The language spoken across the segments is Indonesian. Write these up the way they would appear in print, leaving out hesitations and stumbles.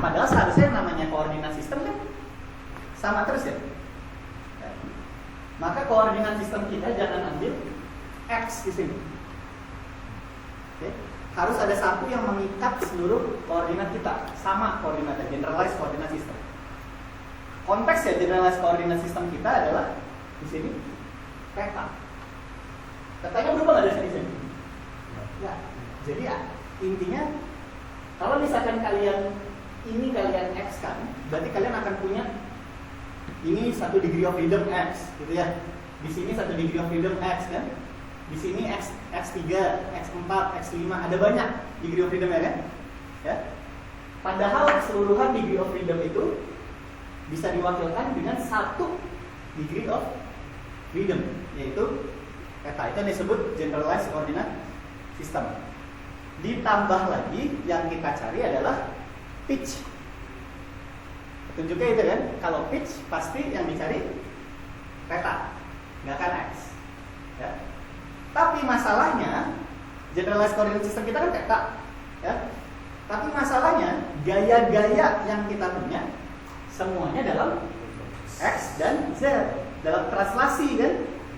Padahal seharusnya yang namanya koordinat sistem kan sama terus ya. Maka koordinat sistem kita jangan ambil X di sini. Oke. Harus ada satu yang mengikat seluruh koordinat kita, sama koordinatnya, generalized koordinat sistem. Konteks ya generalized koordinat sistem kita adalah di sini peta. Petanya berubah nggak dari sini? Ya. Jadi ya, intinya kalau misalkan kalian X kan, berarti kalian akan punya ini 1 degree of freedom X, gitu ya. Di sini 1 degree of freedom X kan. Di sini X3, X4, X5, ada banyak degree of freedom ya kan? Ya. Padahal keseluruhan degree of freedom itu bisa diwakilkan dengan 1 degree of freedom, yaitu eta. Itu yang disebut generalized coordinate system. Ditambah lagi yang kita cari adalah pitch. Tunjuknya itu kan, kalau pitch pasti yang dicari peta, nggak kan X. Ya. Tapi masalahnya generalized coordinate system kita kan peta, ya. Tapi masalahnya gaya-gaya yang kita punya semuanya dalam X dan Z, dalam translasi kan,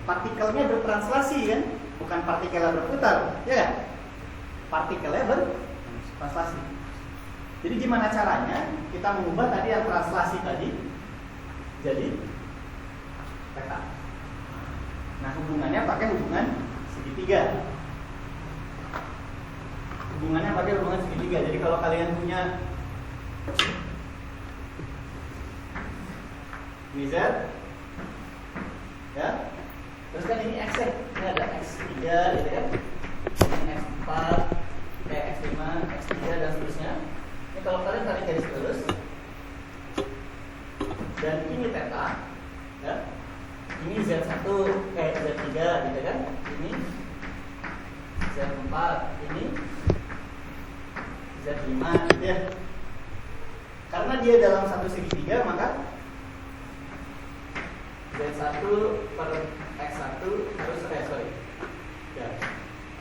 partikelnya bertranslasi kan, bukan partikelnya berputar, ya kan? Partikelnya bertranslasi. Jadi gimana caranya kita mengubah tadi yang translasi tadi jadi peta? Nah, hubungannya pakai hubungan segitiga. Hubungannya pakai hubungan segitiga. Jadi kalau kalian punya ini Z, ya, terus kan ini X ya, ini ada X3 gitu kan, ini X4, X5, X3 dan seterusnya. Ini kalau kalian tarik garis terus, dan ini peta, ya, ini Z1, Z3 gitu kan, ini Z4, ini Z5 gitu ya. Karena dia dalam satu segitiga maka Z1 per X1 harus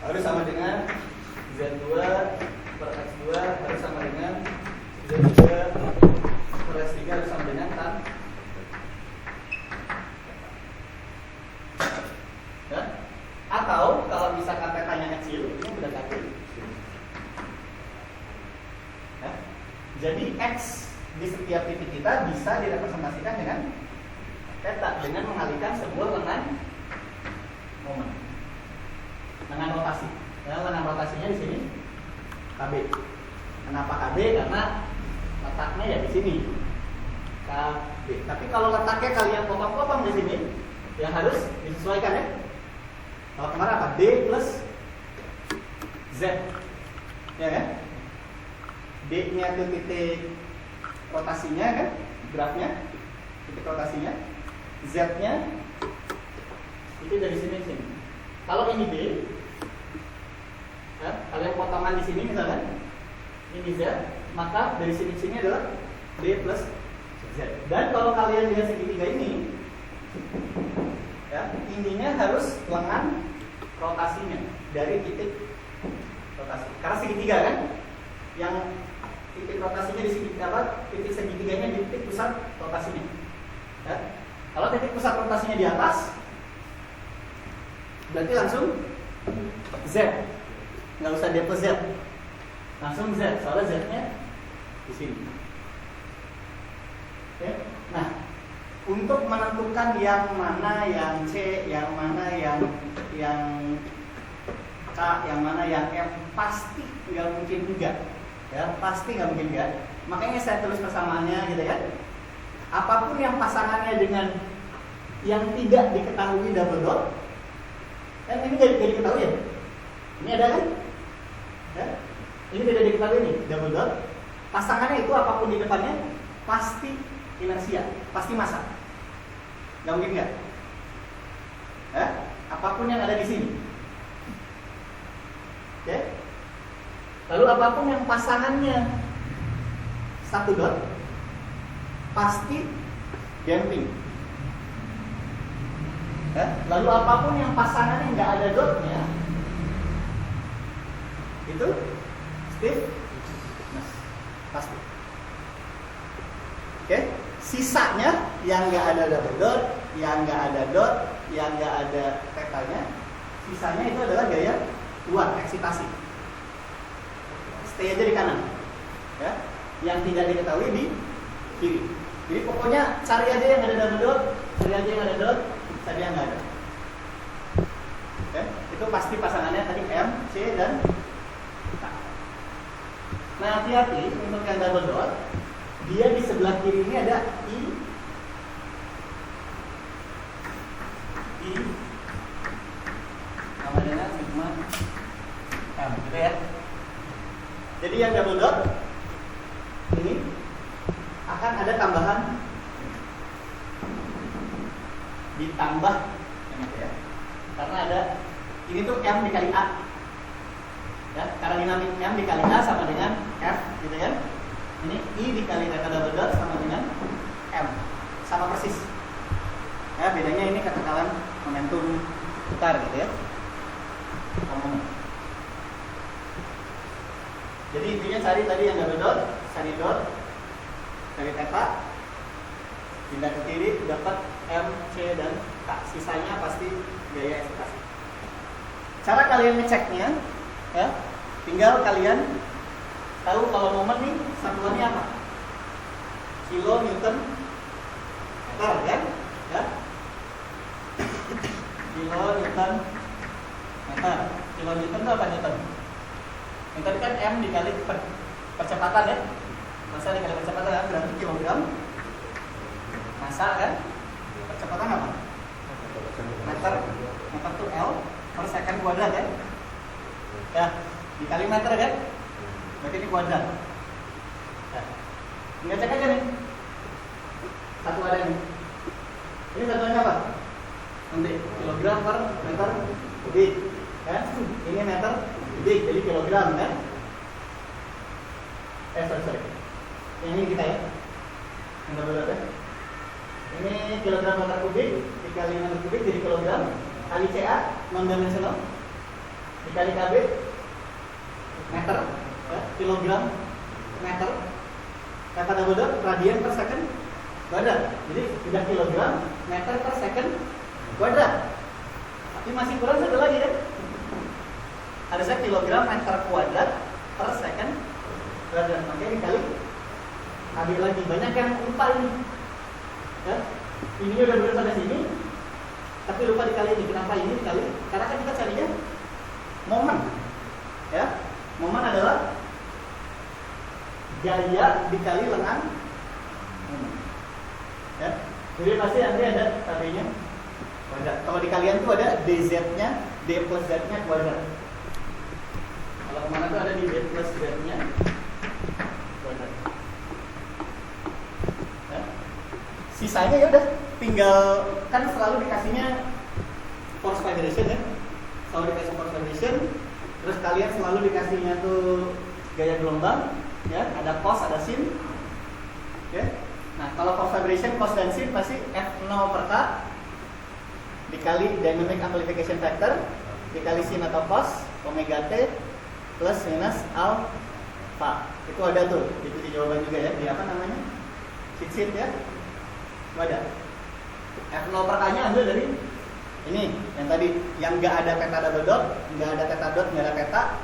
harus sama dengan Z2 per X2 harus sama dengan Z3 per X3 harus sama dengan tan. Ya? Atau kalau misalkan petanya kecil, ini udah kecil. Ya? Jadi X di setiap titik kita bisa direpresentasikan dengan peta dengan mengalihkan sebuah lengan momen, lengan rotasi. Ya, lengan rotasinya di sini KB. Kenapa KB? Karena letaknya ya di sini KB. Tapi kalau letaknya kalian potong-potong di sini, yang harus disesuaikan ya. Kalau kemarin apa? D plus Z, ya kan? D-nya itu titik rotasinya kan, grafnya, titik rotasinya. Z-nya itu dari sini ke sini. Kalau ini D, ya, kalian potongan di sini misalkan, ini Z, maka dari sini ke sini adalah D plus Z. Dan kalau kalian lihat segitiga ini, ya, ininya harus lengan rotasinya dari titik rotasi. Karena segitiga kan, yang titik rotasinya di segitiga apa? Titik segitiganya di titik pusat rotasinya. Ya. Kalau titik pusat rotasinya di atas, berarti langsung Z, nggak usah D plus Z, langsung Z. Soalnya Z-nya di sini. Oke. Nah, untuk menentukan yang mana yang C, yang mana yang K, yang mana yang M, pasti nggak mungkin juga, ya pasti nggak mungkin juga. Makanya saya tulis persamaannya gitu ya. Apapun yang pasangannya dengan yang tidak diketahui double dot, kan ini tidak diketahui ya. Ini ada kan? Ya? Ini tidak diketahui nih double dot. Pasangannya itu apapun di depannya pasti inersia, pasti massa. Nggak mungkin nggak? Ya? Apapun yang ada di sini. Ya? Lalu apapun yang pasangannya satu dot pasti damping. Ya? Lalu apapun yang pasangannya nggak ada dotnya itu stiffness pasti. Sisanya yang nggak ada double dot, yang nggak ada dot, yang nggak ada petanya, sisanya itu adalah gaya luar, eksitasi. Stay aja di kanan, ya. Yang tidak diketahui di kiri. Jadi pokoknya cari aja yang ada double dot, cari aja yang ada dot, cari yang nggak ada. Oke, itu pasti pasangannya tadi M, C, dan K. Nah, hati-hati untuk yang double dot, dia di sebelah kiri ini ada I, sama dengan sigma M, gitu ya. Jadi yang double dot ini akan ada tambahan ditambah ya. Karena ada ini tuh M dikali A ya, karena dinamik M dikali A sama dengan F gitu kan. Ini I dikali theta double dot sama dengan M, sama persis ya, bedanya ini katakan momentum putar gitu ya. Jadi intinya cari tadi yang double dot, cari dot, cari theta, pindah ke kiri dapat M, C, dan K. Sisanya pasti gaya eksitasi. Cara kalian ngeceknya, ya, tinggal kalian tahu kalau momen nih satuannya apa? Kilo Newton meter kan? Ya. Kilo Newton meter. Kilo Newton itu apa Newton? Newton kan M dikali percepatan ya. Massa dikali percepatan kan berarti kilogram. Massa kan? Percepatan apa? Meter. Meter itu L per second kuadrat ya. Ya, dikali meter kan? Berarti ini kuadrat. Nah, tinggal cek aja nih. Satu ada nih. Ini satuannya apa? Nanti kilogram per meter kubik. Kan? Ini meter kubik, jadi kilogram kan? Sorry. Ini kita ya. Yang double dot ya. Ini kilogram meter kubik dikali meter kubik jadi kilogram, kali CA non dimensional dikali KB meter ya, kilogram meter, kata double dot radian per second kuadrat, jadi sudah kilogram meter per second kuadrat. Tapi masih kurang satu lagi kan, harusnya kilogram meter kuadrat per second kuadrat, makanya dikali KB lagi. Banyak yang lupa ini ya, ini udah benar sampai sini tapi lupa dikali ini. Kenapa ini dikali? Karena kan kita carinya momen ya. Momen adalah gaya dikali lengan ya. Jadi pasti nanti ada KB-nya kuadrat. Kalau di kalian tuh ada DZ-nya, D plus Z-nya kuadrat. Kalau kemana tuh ada di D plus Z-nya kuadrat. Ya. Sisanya ya udah tinggal, kan selalu dikasihnya force vibration ya. Selalu dikasih force vibration. Terus kalian selalu dikasihnya tuh gaya gelombang, ya, ada cos, ada sin, ya. Nah, kalau force vibration, cos dan sin pasti F0 per K dikali dynamic amplification factor dikali sin atau cos omega T plus minus alpha. Itu ada tuh, itu di jawaban juga ya, di apa namanya? Sheet ya. Itu ada. F0 per K-nya ambil dari ini, yang tadi, yang nggak ada theta double dot, nggak ada theta dot, nggak ada theta.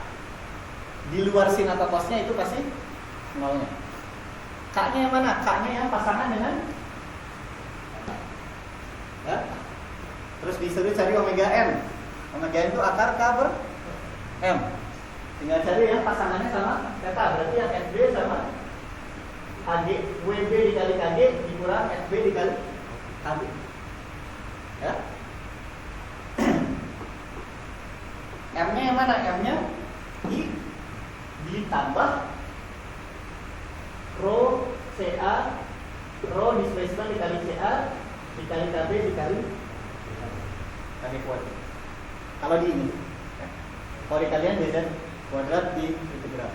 Di luar sin atau cosnya itu pasti nolnya. K-nya yang mana? K-nya yang pasangan dengan ya. Terus disuruh cari omega M. Omega M itu akar K per M. Tinggal cari yang pasangannya sama theta. Berarti yang FB sama KG, WB dikali KG dikurang FB dikali KB. Ya. M-nya yang mana? M-nya I ditambah rho CA, rho displacement dikali CA dikali KB dikali KB kuadrat. Kalau di ini, kalau di kalian DZ kuadrat di integral.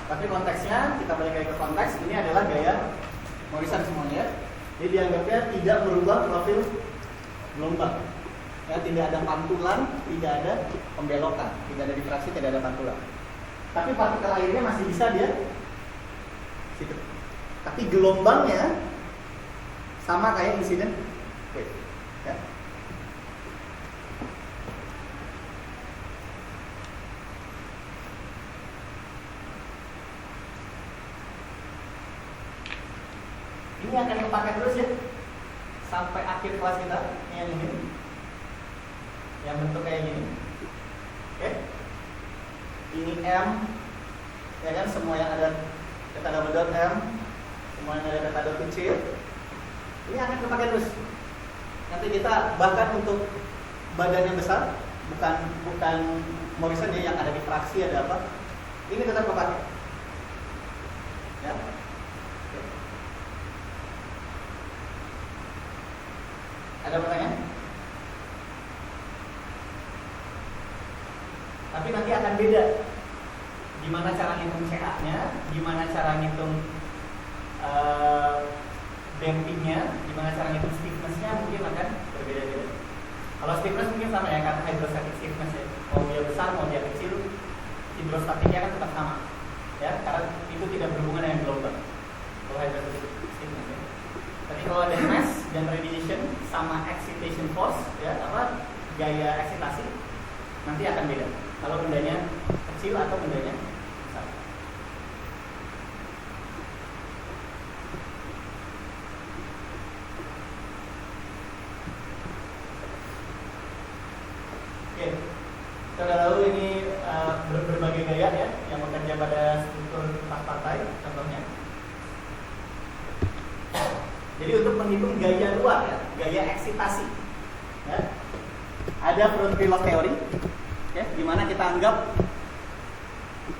Tapi konteksnya, kita balik lagi ke konteks, ini adalah gaya Morrison semuanya. Jadi dianggapnya tidak merubah profil gelombang. Ya, tidak ada pantulan, tidak ada pembelokan, tidak ada difraksi, tidak ada pantulan. Tapi partikel airnya masih bisa dia situ. Tapi gelombangnya sama kayak incident wave. Ya. Ini akan dipakai terus ya sampai akhir kelas kita yang ini, yang bentuk kayak gini. Oke, ini M, ya kan, semua yang ada data double dot M, semua yang ada data dot kecil, ini akan dipakai terus. Nanti kita bahkan untuk badannya besar, bukan Morrison ya, yang ada di fraksi ada apa, ini tetap dipakai. Ya. Ada pertanyaan? Tapi nanti akan beda. Gimana cara ngitung CA-nya, gimana cara ngitung dampingnya, gimana cara ngitung stiffness-nya mungkin akan berbeda-beda. Kalau stiffness mungkin sama ya, karena hydrostatic stiffness ya. Mau dia besar, mau dia kecil, hidrostatiknya kan tetap sama. Ya, karena itu tidak berhubungan dengan gelombang. Kalau hydrostatic stiffness ya. Tapi kalau ada mass dan radiation sama excitation force, ya, apa gaya eksitasi, nanti akan beda. Kalau bendanya kecil atau bendanya besar. Oke, kita lalu ini berbagai gaya ya yang bekerja pada struktur partai contohnya. Jadi untuk menghitung gaya luar ya, gaya eksitasi, ya, ada Front-Rieloff teori, ya, di mana kita anggap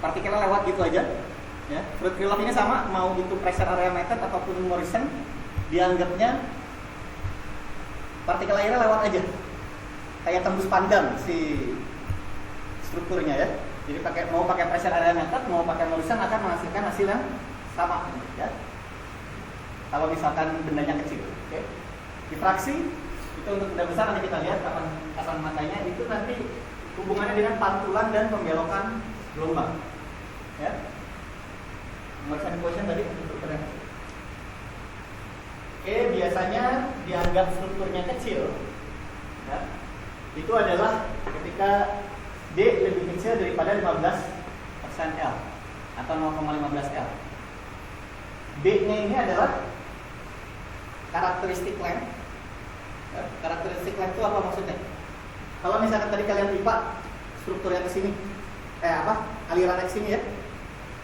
partikelnya lewat gitu aja. Ya, Front-Rieloff ini sama, mau itu pressure area method ataupun Morrison, dianggapnya partikel airnya lewat aja, kayak tembus pandang si strukturnya ya. Jadi mau pakai pressure area method, mau pakai Morrison akan menghasilkan hasil yang sama, ya. Kalau misalkan bendanya kecil, oke. Difraksi itu untuk benda besar nanti kita lihat kapan matanya, itu nanti hubungannya dengan pantulan dan pembelokan gelombang. Ya. Morrison equation tadi strukturnya. Oke, biasanya dianggap strukturnya kecil. Ya. Itu adalah ketika D lebih kecil daripada 15% L atau 0,15 L. D-nya ini adalah karakteristik length. Ya, karakteristik length itu apa maksudnya? Kalau misalkan tadi kalian pipa strukturnya ke sini, alirannya ke sini ya.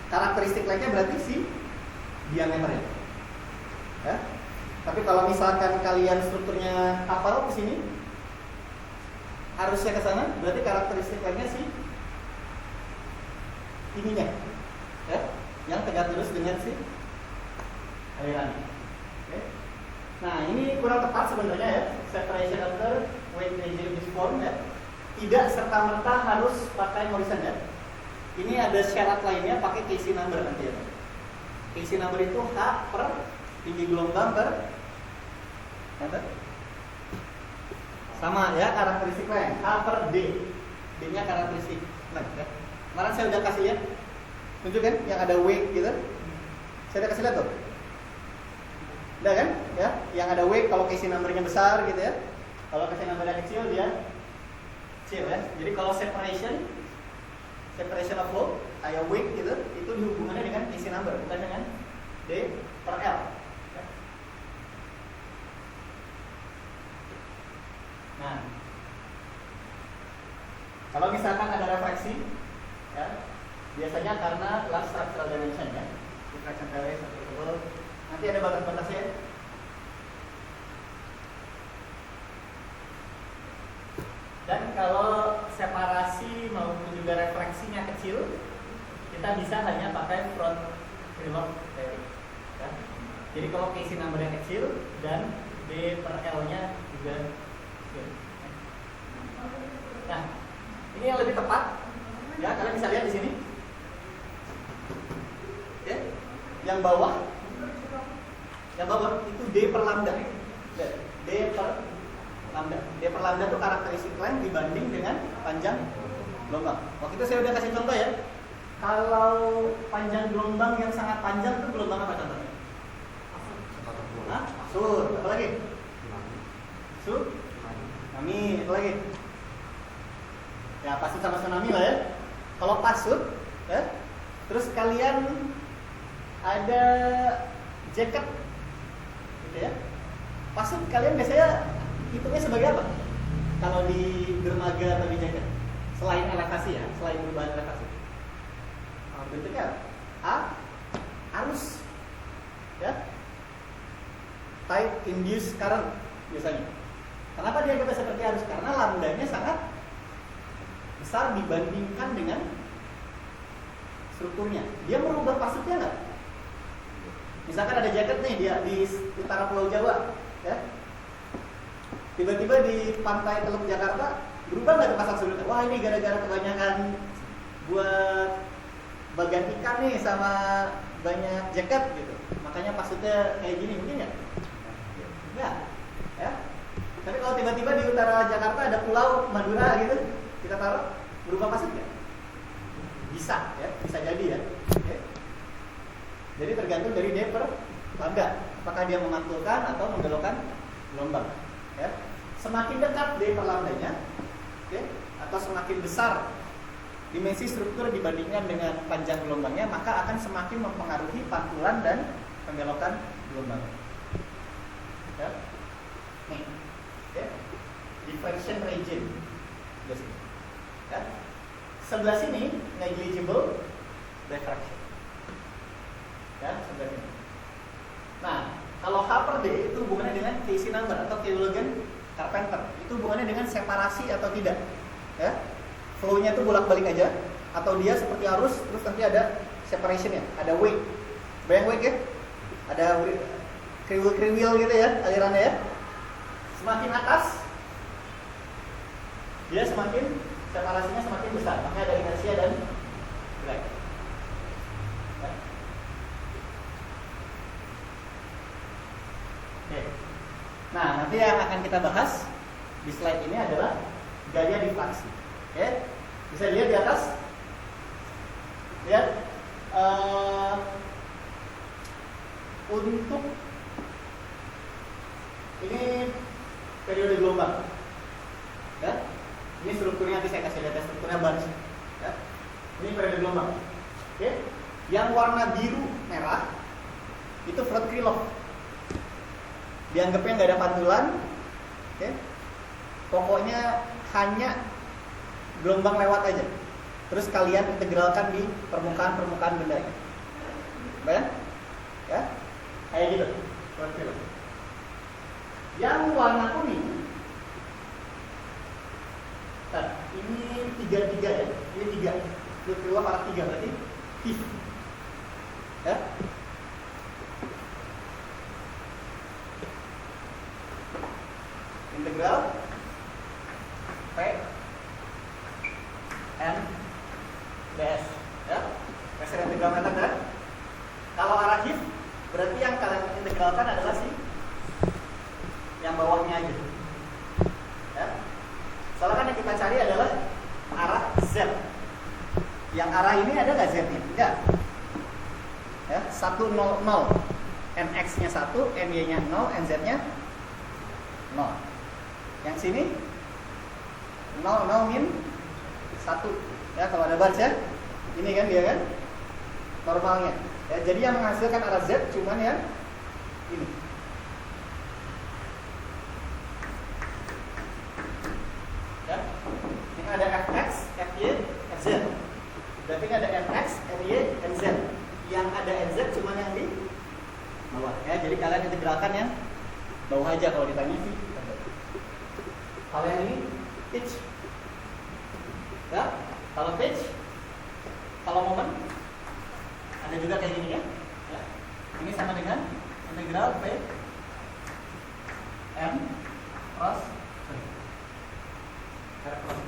Karakteristik length-nya berarti si diameternya. Ya. Tapi kalau misalkan kalian strukturnya kapal ke sini, harusnya ke sana, berarti karakteristik length-nya si ininya. Ya, yang tegak lurus dengan si alirannya. Okay. Nah, ini kurang tepat sebenarnya ya. Separation after weight regime is formed ya. Tidak serta-merta harus pakai Morrison ya. Ini ada syarat lainnya pakai Casey number nanti ya. Casey number itu H per tinggi gelombang per sama ya, karakteristik lain H per D. D-nya karakteristik length ya. Kemarin saya udah kasih lihat, tunjukkan yang ada weight gitu. Saya udah kasih lihat tuh. Udah kan? Ya, yang ada weight kalau Casey number-nya besar gitu ya. Kalau Casey number-nya kecil dia kecil ya. Jadi kalau separation of flow kayak weight gitu, itu hubungannya dengan Casey number, bukan dengan D per L. Ya. Nah, kalau misalkan ada refleksi, ya, biasanya karena large structural dimension ya, reflection terrace atau nanti ada batas-batasnya. Dan kalau separasi maupun juga refleksinya kecil, kita bisa hanya pakai Front-Rieloff theory. Ya. Jadi kalau Casey number-nya kecil dan D per L-nya juga kecil. Nah, ini yang lebih tepat. Ya, kalian bisa lihat di sini. Oke. Yang bawah itu D per lambda. D per lambda. D per lambda itu karakteristik length dibanding dengan panjang gelombang. Waktu itu saya udah kasih contoh ya. Kalau panjang gelombang yang sangat panjang itu gelombang apa contohnya? Hah? Pasur. Apa lagi? Tsunami. Apa lagi? Ya pasut sama tsunami lah ya. Kalau pasut, ya, terus kalian ada jaket, gitu ya. Pasut kalian biasanya hitungnya sebagai apa? Kalau di dermaga atau di jaket, selain elevasi ya, selain perubahan elevasi. Bentuknya arus, ya. Tide induced current biasanya. Kenapa dia kita seperti arus? Karena lambdanya sangat besar dibandingkan dengan strukturnya. Dia merubah pasutnya nggak? Misalkan ada jaket nih dia di utara Pulau Jawa, ya. Tiba-tiba di pantai Teluk Jakarta berubah nggak tuh pasang surutnya? Wah ini gara-gara kebanyakan buat bagian ikan nih sama banyak jaket gitu. Makanya pasutnya kayak gini, mungkin nggak? Enggak, ya. Tapi kalau tiba-tiba di utara Jakarta ada pulau Madura gitu, kita taruh, berubah pasut nggak? Bisa, ya, bisa jadi ya. Oke. Jadi tergantung dari dia per lambda, apakah dia memantulkan atau membelokkan gelombang. Ya. Semakin dekat dia per lambdanya, okay, atau semakin besar dimensi struktur dibandingkan dengan panjang gelombangnya, maka akan semakin mempengaruhi pantulan dan pembelokan gelombang. Ya. Nih, ya. Diffraction region. Ya. Sebelah sini negligible diffraction. Ya, sebelah sini. Nah, kalau H per D itu hubungannya dengan Casey number atau Cayloghan-Carpenter. Itu hubungannya dengan separasi atau tidak. Ya. Flow-nya itu bolak-balik aja, atau dia seperti arus, terus nanti ada separation-nya, ada wake. Bayang wake ya? Ada kriwil-kriwil gitu ya, alirannya ya. Semakin atas, dia semakin separasinya semakin besar, makanya ada inersia dan drag. Ya. Oke. Nah, nanti yang akan kita bahas di slide ini adalah gaya difraksi. Oke, bisa dilihat di atas. Lihat, untuk ini periode gelombang. Ya, ini strukturnya nanti saya kasih lihat strukturnya bunch. Ya, ini periode gelombang. Oke, yang warna biru merah itu flood Krylov. Dianggapnya nggak ada pantulan. Oke, pokoknya hanya gelombang lewat aja. Terus kalian integralkan di permukaan benda. Bayang? Ya? Kayak gitu. Yang warna kuning, nah, ini 3 ya. Ini 3. Keluar arah 3 berarti HIF. Ya? Integral P N ds, ya, pressure integral method ya. Kalau arah HIF berarti yang kalian integralkan adalah yang bawahnya aja, ya. Soalnya kan yang kita cari adalah arah Z. Yang arah ini ada nggak Z-nya? Enggak. Ya, 1 0 0. NX-nya 1, NY-nya 0, NZ-nya 0. Yang sini 0 0 min 1. Ya, kalau ada bar ya. Ini kan dia kan normalnya. Ya, jadi yang menghasilkan arah Z cuman yang ini. Ya. Ini ada Fx, Fy, Fz. Berarti ini ada Fx, Fy, Fz. Yang ada Nz cuman yang di bawah. Ya, jadi kalian integralkan yang bawah aja kalau ditanya sih. Kalau yang ini pitch. Ya, kalau pitch, kalau moment ada juga kayak gini ya. Ya. Ini sama dengan integral P M cross R cross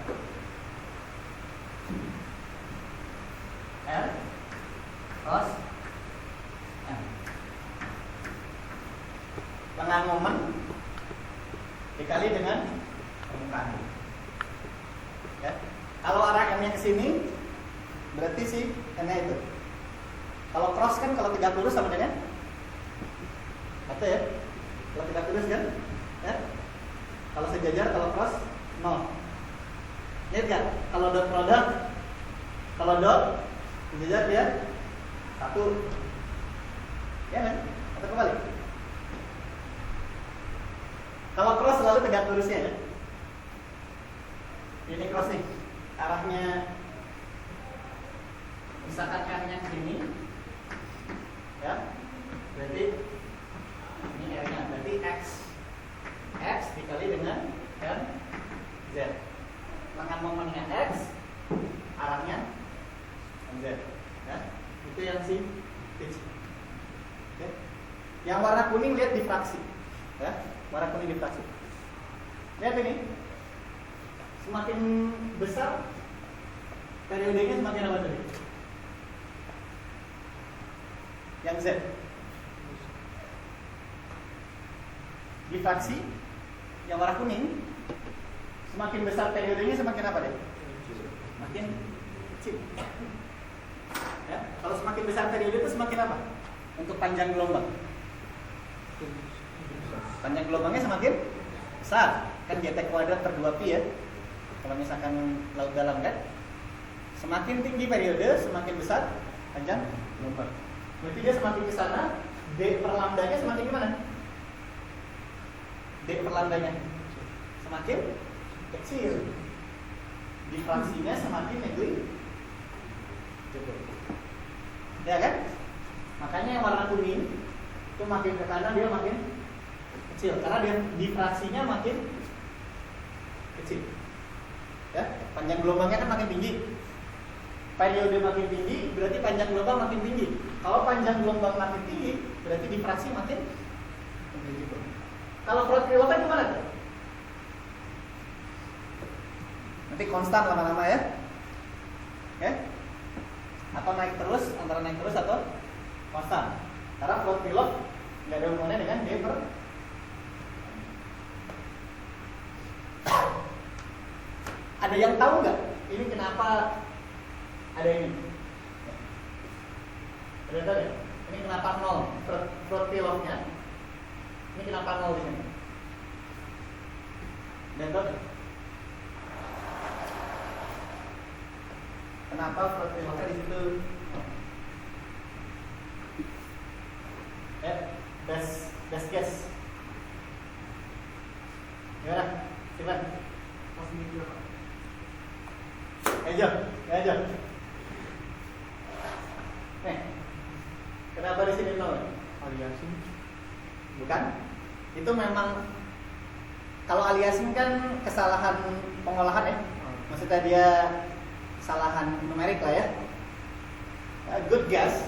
R cross M. Dengan moment dikali dengan permukaan. Ya. Kalau arah M-nya ke sini, berarti si n-nya itu. Kalau cross kan kalau tegak lurus sama dengan satu ya. Kalau tegak lurus kan, ya. Kalau sejajar, kalau cross 0. Lihat kan? Kalau dot produk, kalau dot sejajar dia 1. Ya kan? Atau kembali. Kalau cross selalu tegak lurusnya ya. Ini cross nih, arahnya misalkan R-nya ke sini, ya, berarti ini R-nya, berarti X dikali dengan N Z. Lengan momennya X, arahnya Z, ya. Itu yang si pitch. Oke. Yang warna kuning lihat difraksi, ya, warna kuning difraksi. Lihat ini. Semakin besar periodenya semakin apa tadi? Yang Z. Difraksi yang warna kuning semakin besar periodenya semakin apa deh? Semakin kecil. Ya, kalau semakin besar periode itu semakin apa? Untuk panjang gelombang. Panjang gelombangnya semakin besar. Kan GT kuadrat per 2pi ya. Kalau misalkan laut dalam kan, semakin tinggi periode, semakin besar panjang gelombang. Berarti dia semakin ke sana, D per lambdanya semakin gimana? D per lambdanya semakin kecil. Difraksinya semakin negligible. Ya kan? Makanya yang warna kuning itu makin ke kanan dia makin kecil karena dia difraksinya makin kecil. Ya, panjang gelombangnya kan makin tinggi. Periode makin tinggi berarti panjang gelombang makin tinggi. Kalau panjang gelombang makin tinggi berarti difraksi makin tinggi. Kalau Flood Ripple kan gimana tuh? Nanti konstan lama-lama ya. Oke? Atau naik terus, antara naik terus atau konstan. Karena Flood Ripple nggak ada hubungannya dengan D per. Ada yang tahu nggak ini kenapa ada ini? Ada yang tahu ya? Ini kenapa 0 Flood Ripple-nya? Ini kenapa 0 di sini? Dan tahu nggak? Kenapa Flood Ripple-nya di situ? Best guess. Gimana? Siapa? Aja. Nih, kenapa di sini 0? Aliasing. Bukan? Itu memang kalau aliasing kan kesalahan pengolahan ya. Maksudnya dia kesalahan numerik lah ya. Good guess.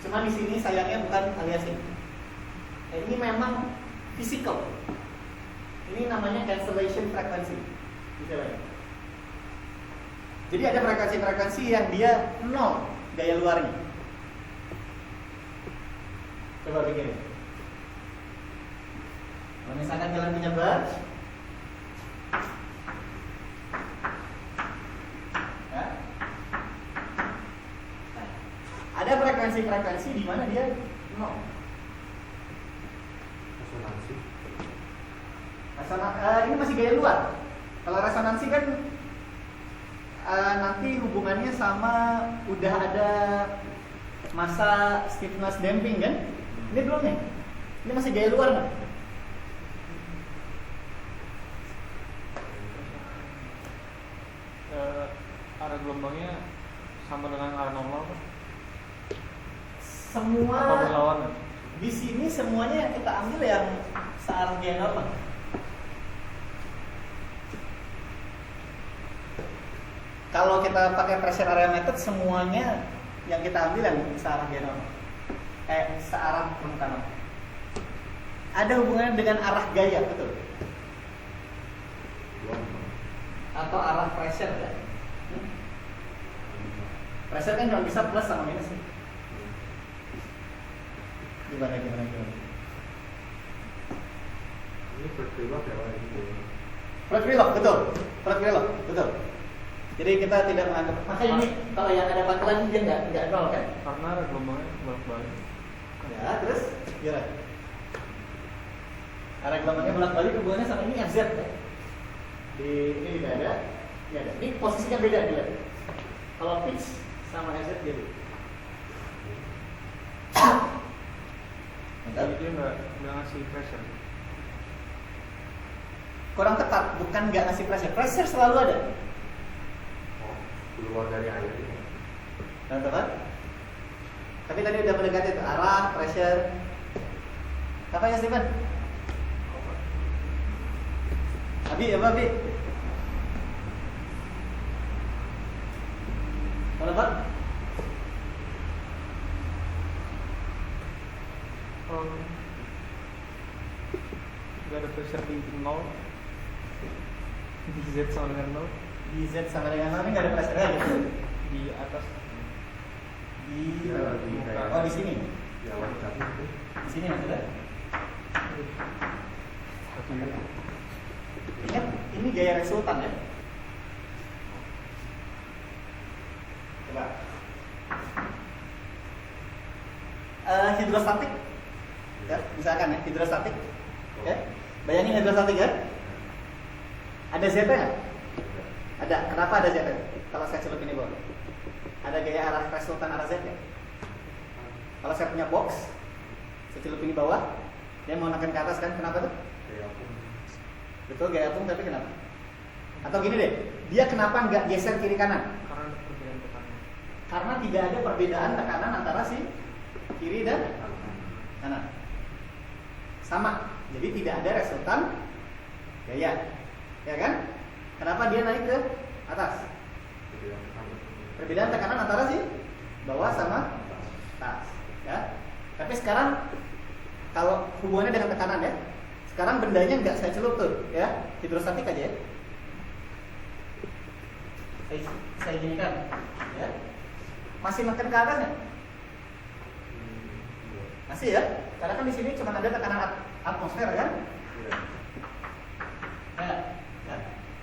Cuma di sini sayangnya bukan aliasing. Ini memang physical. Ini namanya cancellation frequency. Jadi ada frekuensi-frekuensi yang dia 0 gaya luarnya. Coba pikirin. Kalau misalkan jalan menyebar, ya. Nah, ada frekuensi-frekuensi di mana dia 0. Ini masih gaya luar. Kalau resonansi kan nanti hubungannya sama udah ada masa stiffness damping kan? Ini belum nih. Ini masih gaya luar nggak? Arah gelombangnya sama dengan arah normal kan? Semua apa berlawanan? Di sini semuanya yang kita ambil yang searah gaya normal. Kalau kita pakai pressure area method, semuanya yang kita ambil yang searah gaya normal. Searah permukaan. Ada hubungannya dengan arah gaya, betul? Atau arah pressure kan? Pressure kan cuma bisa plus sama minus. Gimana? Ini Flood Ripple, betul. Flood Ripple, betul. Jadi kita tidak menganggap. Maka ini kalau yang ada pangkalan dia nggak nol kan? Karena ada gelombangnya bolak-balik. Ya, terus gimana? Arah gelombangnya bolak-balik hubungannya sama ini FZ ya. Di ini tidak ada. Ya, ada. Ini posisinya beda dia. Kalau pitch sama FZ beda. Jadi dia nggak ngasih pressure. Kurang tepat, bukan nggak ngasih pressure. Pressure selalu ada. Keluar dari air ini. Teman-teman. Tapi tadi udah mendekati itu arah, pressure. Apa ya Steven? Abi, apa Abi? Teman-teman. Nggak ada pressure di 0. Di Z sama dengan 0. Di Z sama dengan 0 ini nggak ada pressure ya gitu. Di atas. Di Ya, di kayak- oh di sini. Ya, wanita itu. Di sini maksudnya. Ingat, ini gaya resultan ya. Coba. Hidrostatik. Ya, misalkan ya, hidrostatik. Ya. Bayangin hidrostatik ya. Ada ZT nggak? Ada. Kenapa ada ZT? Kalau saya celup ini bawah. Ada gaya arah resultan arah Z ya? Kalau saya punya box, saya celup ini bawah, dia mau naikkan ke atas kan? Kenapa tuh? Kayak apa? Betul gaya apung, tapi kenapa? Atau gini deh, dia kenapa nggak geser kiri kanan? Karena ada perbedaan tekanan. Karena tidak ada perbedaan tekanan antara si kiri dan kanan. Sama, jadi tidak ada resultan gaya, ya kan? Kenapa dia naik ke atas? Perbedaan tekanan antara si bawah sama atas, ya. Tapi sekarang kalau hubungannya dengan tekanan ya, sekarang bendanya nggak saya celup tuh, ya, hidrostatik aja ya. Saya ginikan, ya. Masih makin ke atas ya? Masih ya? Karena kan di sini cuma ada tekanan atmosfer kan? Ya.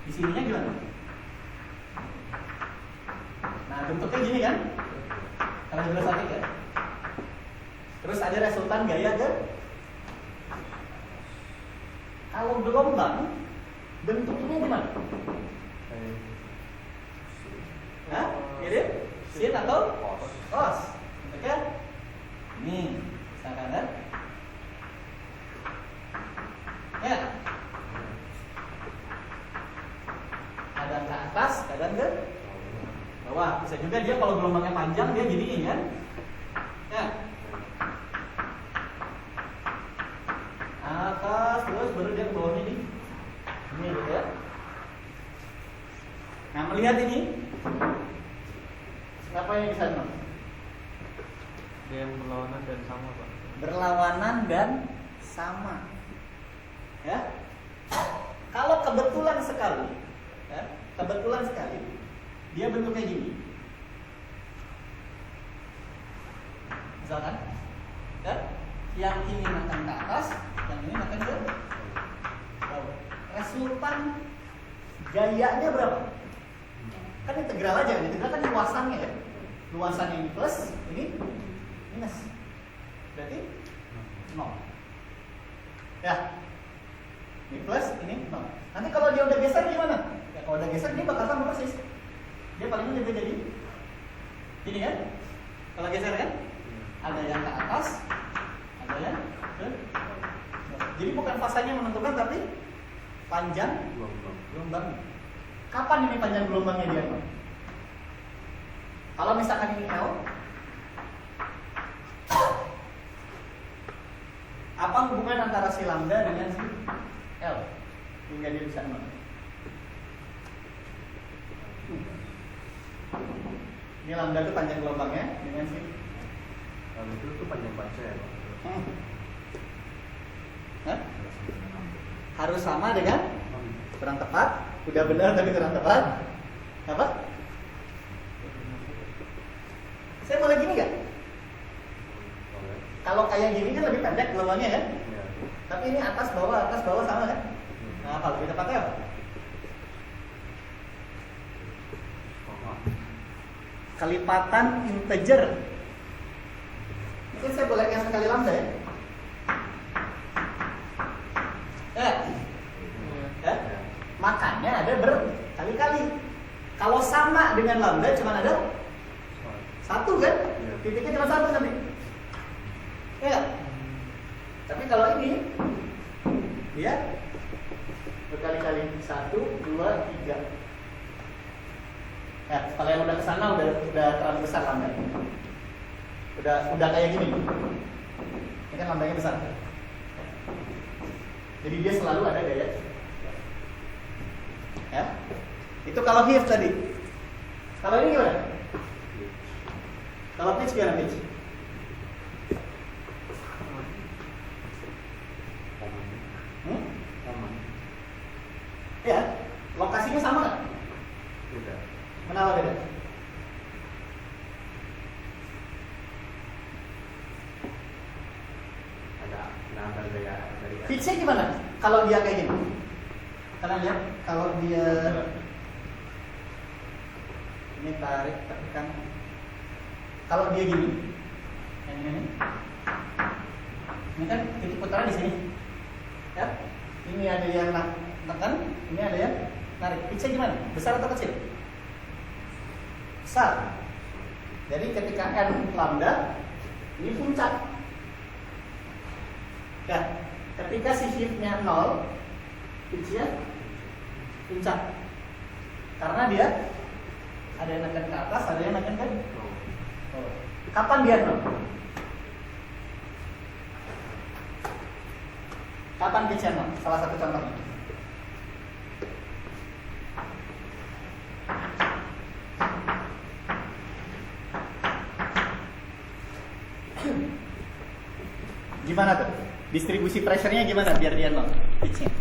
Di sininya gimana? Nah, bentuknya gini kan? Kalau hidrostatik ya. Terus ada resultan gaya ke. Kalau gelombang, bentuknya gimana? Hah? Mirip? Sin atau os? Bentuknya ini, misalkan kan? Ya. Kadang ke atas, kadang ke bawah. Bisa juga dia kalau gelombangnya panjang dia gini kan? Ya. Atas terus baru dia ke bawahnya ini. Ini gitu ya. Nah, melihat ini apa yang bisa non? Dia yang berlawanan dan sama, Pak. Berlawanan dan sama. Ya. Kalau kebetulan sekali, ya, kebetulan sekali dia bentuknya gini. Misalkan, ya, yang ini makan ke atas, yang ini makan ke bawah. Resultan gayanya berapa? Kan integral aja, integral kan luasannya ya. Luasannya ini plus, ini minus. Berarti 0. Ya. Ini plus, ini 0. Nanti kalau dia udah geser gimana? Ya kalau udah geser dia bakal sama persis. Dia paling juga jadi gini kan? Kalau geser kan? Ada yang ke atas, ada yang ke bawah. Jadi bukan fasanya menentukan tapi panjang gelombang. Kapan ini panjang gelombangnya dia? Kalau misalkan ini L, apa hubungan antara si lambda dengan si L hingga dia bisa 0? Ini lambda itu panjang gelombangnya dengan si Kalau itu tuh panjang panjang ya, Pak. Hah? Harus sama dengan kurang tepat. Udah benar tapi kurang tepat. Apa? Saya boleh gini nggak? Kalau kayak gini kan lebih pendek gelombangnya kan? Iya. Tapi ini atas bawah sama kan? Nah, kalau lebih tepatnya apa? kelipatan integer. Mungkin saya boleh yang sekali lambda ya. Ya. Makanya ada berkali-kali. Kalau sama dengan lambda cuma ada satu kan? Titiknya cuma satu nanti. Ya. Tapi kalau ini dia berkali-kali 1, 2, 3. Ya, kalau yang udah kesana udah terlalu besar lambda. Udah kayak gini. Ini kan lambdanya besar. Jadi dia selalu ada gaya. Ya. Itu kalau Hive tadi. Kalau ini gimana? Kalau pitch gimana pitch? Ya, lokasinya sama nggak? Beda. Kenapa beda? Ada gaya dari Pitch-nya gimana? Kalau dia kayak gini? Kalian lihat, kalau dia ini tarik, tekan. Kalau dia gini, yang ini kan titik putaran di sini. Ya, ini ada yang tekan, ini ada yang narik. Pitch-nya gimana? Besar atau kecil? Besar. Jadi ketika n lambda, ini puncak. Ya, ketika si shift-nya 0, pitch-nya puncak. Karena dia ada yang nekan ke atas, ada yang nekan ke bawah. Kapan dia 0? Kapan pitch-nya 0? Salah satu contohnya. Gimana tuh? Distribusi pressure-nya gimana biar dia 0 pitch-nya?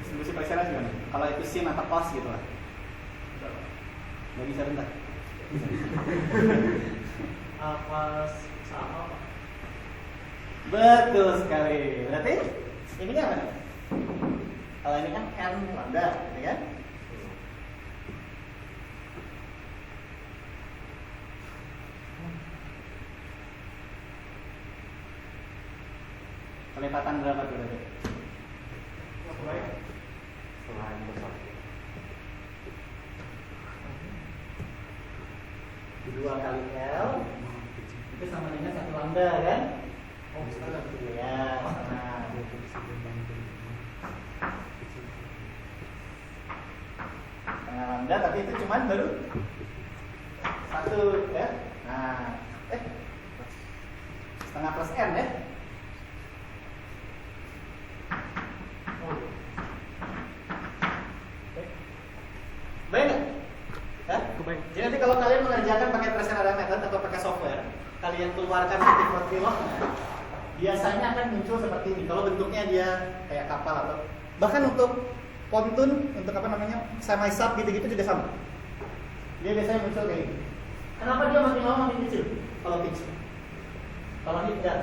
Distribusi pressure-nya gimana? Kalau itu sin atau cos gitu lah. Gak bisa bentar. Pas sama Pak. Betul sekali. Berarti ini apa nih? Kalau ini kan n lambda, ya kan? Kelipatan berapa tuh berarti? selain besar. 2 kali L itu sama dengan 1 lambda kan? Oh, setengah. Ya, sama. Setengah lambda tapi itu cuman baru 1 ya. Nah, setengah plus n ya. Baik nggak? Ya? Kebaik. Jadi nanti kalau kalian mengerjakan pakai pressure area method atau pakai software, kalian keluarkan titik log-nya, biasanya akan muncul seperti ini. Kalau bentuknya dia kayak kapal atau bahkan untuk pontoon, untuk apa namanya semi sub gitu-gitu juga sama. Dia biasanya muncul kayak gini. Kenapa dia makin lama makin kecil? Kalau pitch. Kalau hit enggak.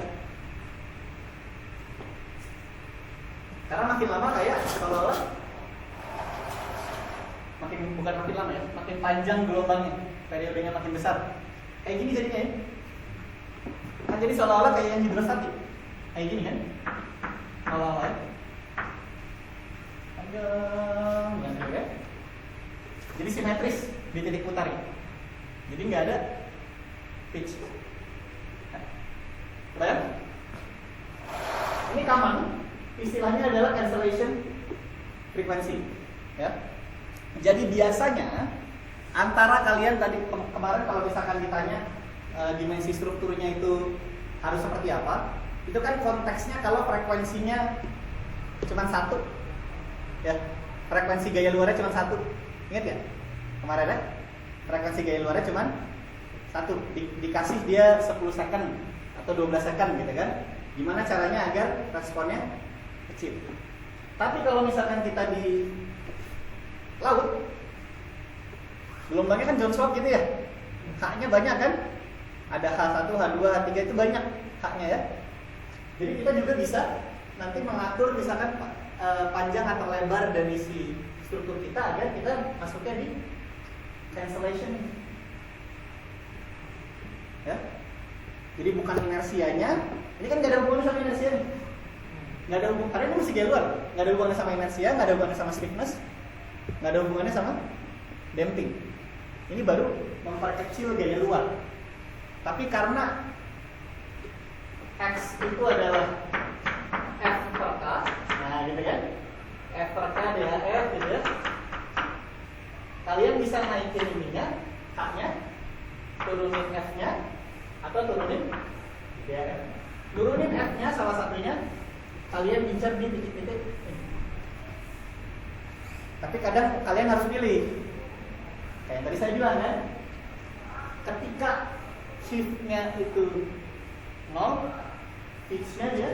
Karena makin lama kayak seolah-olah bukan makin lama ya, makin panjang gelombangnya, periodenya makin besar. Kayak gini jadinya ya. Kan jadi seolah-olah kayak yang hidrostatik. Kayak gini kan? Seolah-olah ya. Panjang ya. Jadi simetris di titik putar ya. Jadi nggak ada pitch. Bayang? Ini common. Istilahnya adalah cancellation frequency. Ya. Jadi biasanya antara kalian tadi kemarin kalau misalkan ditanya dimensi strukturnya itu harus seperti apa, itu kan konteksnya kalau frekuensinya cuma 1, ya frekuensi gaya luarnya cuma 1, ingat ya kemarin ya, frekuensi gaya luarnya cuma 1, dikasih dia 10 second atau 12 second gitu kan, gimana caranya agar responnya kecil. Tapi kalau misalkan kita di laut, gelombangnya kan John Swap gitu ya, H-nya banyak kan, ada H1, H2, H3 itu banyak H-nya ya. Jadi kita juga bisa nanti mengatur misalkan panjang atau lebar dari si struktur kita agar kita masuknya di cancellation. Ya. Jadi bukan inersianya, ini kan nggak ada hubungannya sama inersia nih. Nggak ada hubungan, karena ini masih gaya luar. Nggak ada hubungannya sama inersia, nggak ada hubungannya sama stiffness, nggak ada hubungannya sama damping. Ini baru memperkecil gaya luar. Tapi karena X itu adalah F per K, nah gitu kan, F per K DHF gitu ya. Kalian bisa naikin ininya, K-nya, turunin F-nya, atau turunin DHF. Turunin F-nya salah satunya, kalian incar di titik-titik ini. Tapi kadang kalian harus pilih. Kayak yang tadi saya bilang kan, ketika shift-nya itu 0, pitch-nya dia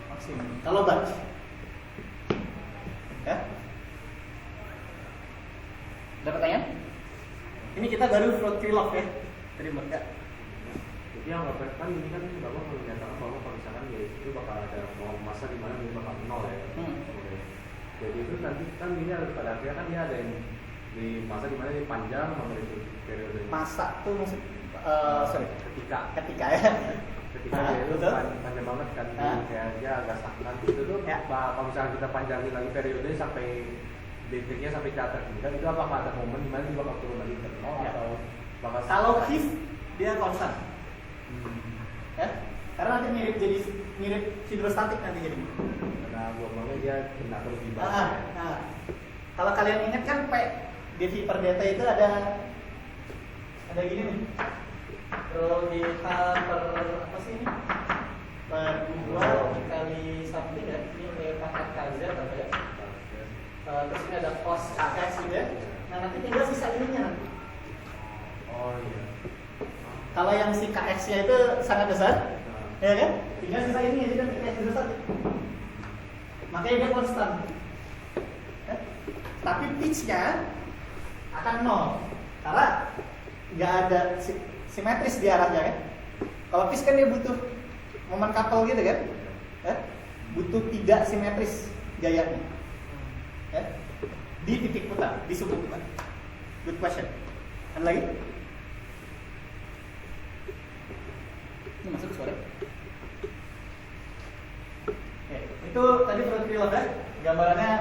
maksimum. Kalau batch, ya. Ada pertanyaan? Ini kita baru float Krylov ya, tadi mereka. Jadi yang kan ini kan Bapak menyatakan bahwa kalau misalkan ya itu bakal ada masa di mana dia bakal 0 ya. Oke. Jadi itu nanti kan dia pada akhirnya kan dia ada yang di masa di mana dia panjang sama itu periode. Masa tuh maksud ketika ya. Ketika dia itu panjang banget kan, kayak dia agak stagnan gitu tuh. Ya. Kalau misalnya kita panjangin lagi periode sampai detiknya sampai ke atas kan itu apakah ada momen di mana dia bakal turun lagi ke 0 Ya. atau bakal Kalau shift dia konstan. Ya, karena nanti mirip hidrostatik nanti jadi. Karena gelombangnya dia kena terus di bawah. Nah, kalau kalian ingat kan P dV per delta itu ada gini nih. Rho dH per apa sih ini? Per 2 kali something ya. Ini E pangkat KZ apa ya? Terus ini ada cos KX gitu ya. Nah nanti tinggal sisa ininya nanti. Oh iya. Kalau yang si KX-nya itu sangat besar, ya kan? Tinggal sisa ini aja dan kayak hidrostatik. Makanya dia konstan. Ya? Tapi pitch-nya akan 0 karena nggak ada simetris di arahnya kan. Kalau pitch kan dia butuh momen couple gitu kan, ya? Butuh tidak simetris gayanya, ya? Di titik putar, di sudut putar. Good question. Ada lagi? Ini masuk suara. Oke, itu tadi float Krylov ya. Gambarannya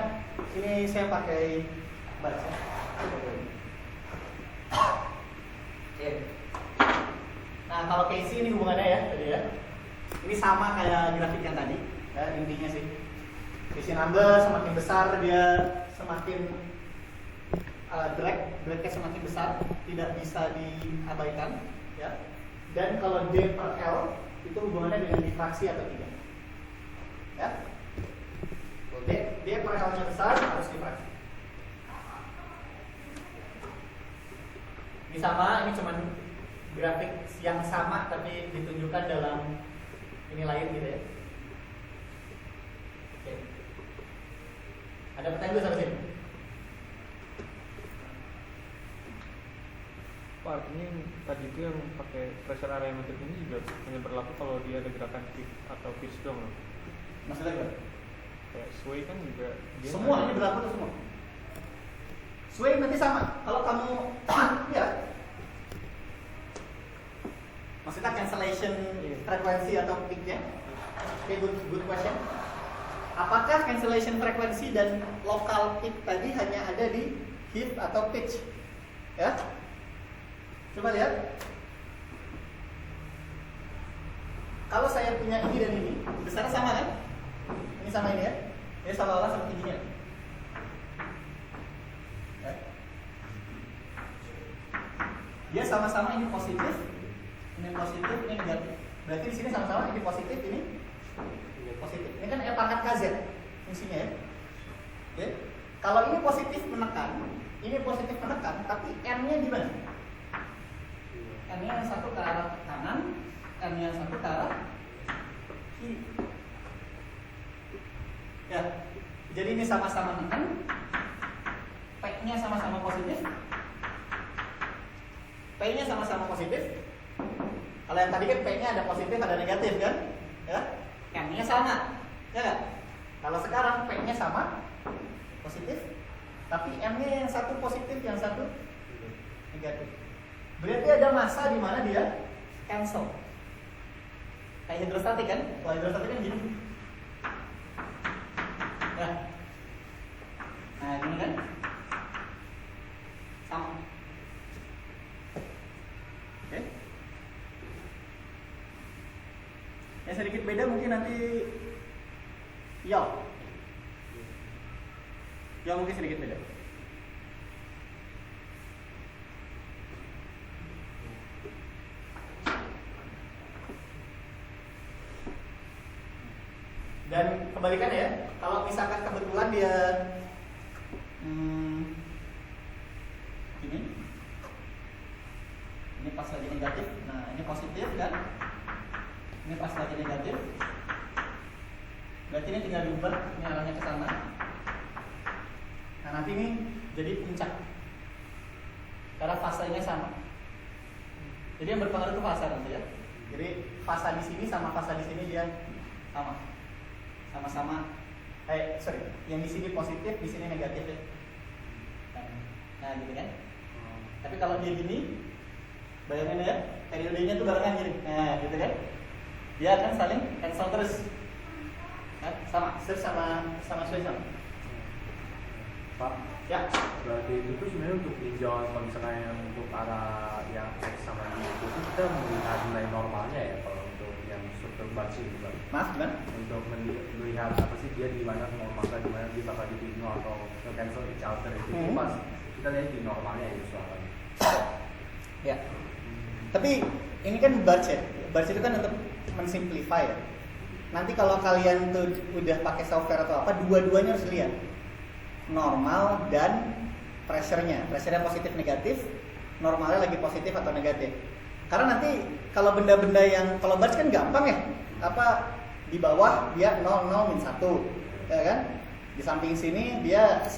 ini saya pakai baca. Oke. Nah kalau Casey ini hubungannya ya tadi ya. Ini sama kayak grafik yang tadi. Ya, intinya sih. Casey number semakin besar dia semakin dragnya semakin besar, tidak bisa diabaikan. Ya. Dan kalau D per L itu hubungannya dengan difraksi atau tidak. Ya. Kalau D per L-nya besar harus difraksi. Ini sama, ini cuman grafik yang sama tapi ditunjukkan dalam ini lain gitu ya. Oke. Ada pertanyaan dulu sampai sini? Pak, artinya tadi itu yang pakai pressure area metric ini juga hanya berlaku kalau dia ada gerakan kick atau pitch dong. Maksudnya gimana? Kayak sway kan juga dia Semua ini berlaku tuh semua. Sway nanti sama. Kalau kamu ya. Maksudnya cancellation frekuensi atau peak-nya? Okay, good question. Apakah cancellation frekuensi dan local peak tadi hanya ada di hit atau pitch? Ya? Coba lihat. Kalau saya punya ini dan ini, besarnya sama kan? Ini sama ini ya. Ini sama-sama sama tingginya. Ya. Dia sama-sama ini positif, ini positif, ini negatif. Berarti di sini sama-sama ini positif, ini positif. Ini kan E pangkat KZ fungsinya ya. Oke. Kalau ini positif menekan, ini positif menekan, tapi N-nya di mana? N-nya yang satu ke arah kanan, N-nya yang satu ke arah kiri. Ya, jadi ini sama-sama menekan, P-nya sama-sama positif, P-nya sama-sama positif. Kalau yang tadi kan P-nya ada positif, ada negatif kan? Ya, N-nya sama. Ya nggak? Kalau sekarang P-nya sama, positif, tapi M-nya yang satu positif, yang satu negatif. Berarti ada masa di mana dia cancel. Kayak hidrostatik kan? Kalau hidrostatik kan gini. Ya. Nah, gini kan? Sama. Oke. Yang sedikit beda mungkin nanti yaw mungkin sedikit beda. Dan kebalikannya ya, kalau misalkan kebetulan dia ini pas lagi negatif, nah ini positif kan, ini pas lagi negatif, berarti ini tinggal diubah, ini arahnya ke sana. Nah nanti ini jadi puncak, karena fasenya sama. Jadi yang berpengaruh itu fasa nanti ya. Jadi fasa di sini sama fasa di sini dia sama-sama. Yang di sini positif, di sini negatif ya. Nah gitu kan. Tapi kalau dia gini, bayangin ya, periodenya tuh barengan gini. Nah gitu kan. Dia akan saling cancel terus. Nah, sama switch sama. Pak, ya. Berarti itu tuh sebenarnya untuk tinjauan kalau misalnya yang untuk arah yang X sama Y itu kita melihat nilai normalnya ya kalau untuk yang struktur batch itu kan. Maaf gimana? Untuk melihat apa sih dia di mana mau masa di mana dia bakal di ignore atau cancel each other itu pas kita lihat di normalnya itu soalnya. Ya. Tapi ini kan batch ya. Batch itu kan untuk mensimplify ya. Nanti kalau kalian tuh udah pakai software atau apa, dua-duanya harus lihat normal dan pressure-nya positif negatif, normalnya lagi positif atau negatif. Karena nanti kalau benda-benda yang kalau batch kan gampang ya, apa di bawah dia 0 0 min 1 ya kan, di samping sini dia 1,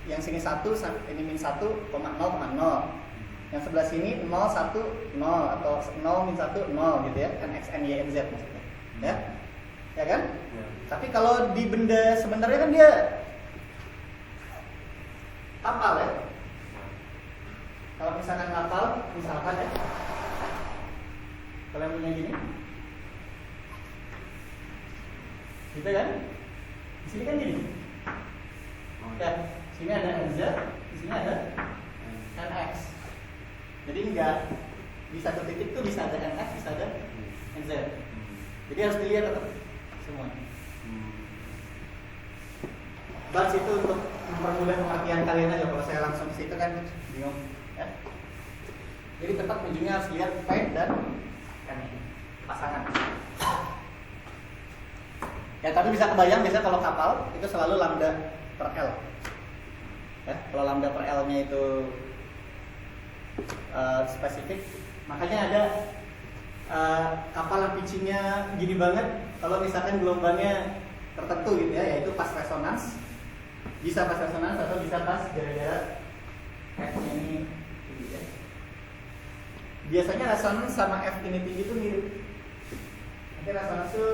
yang sini 1, ini min 1, 0,0, yang sebelah sini 0 1 0 atau 0 min 1 0 gitu ya, n x n y n z maksudnya ya kan ya. Tapi kalau di benda sebenarnya kan dia kapal ya. Kalau misalkan kapal, misalkan ya, kalian punya gini, gitu kan? Di sini kan gini. Ya, sini ada NZ, di sini ada NX. Jadi enggak di satu titik tuh bisa ada NX, bisa ada NZ. Jadi harus dilihat tetap semuanya. Batch itu untuk mempermudah pengertian kalian aja. Kalau saya langsung ke situ kan bingung ya. Jadi tetap ujungnya harus lihat P dan M pasangan. Ya tapi bisa kebayang biasanya kalau kapal itu selalu lambda per L. Ya, kalau lambda per L-nya itu spesifik, makanya ada kapal yang pitching-nya gini banget. Kalau misalkan gelombangnya tertentu gitu ya, yaitu pas resonans. Bisa pas resonans atau bisa pas gara-gara F-nya ini tinggi ya. Biasanya resonans sama F ini tinggi itu mirip. Nanti resonans itu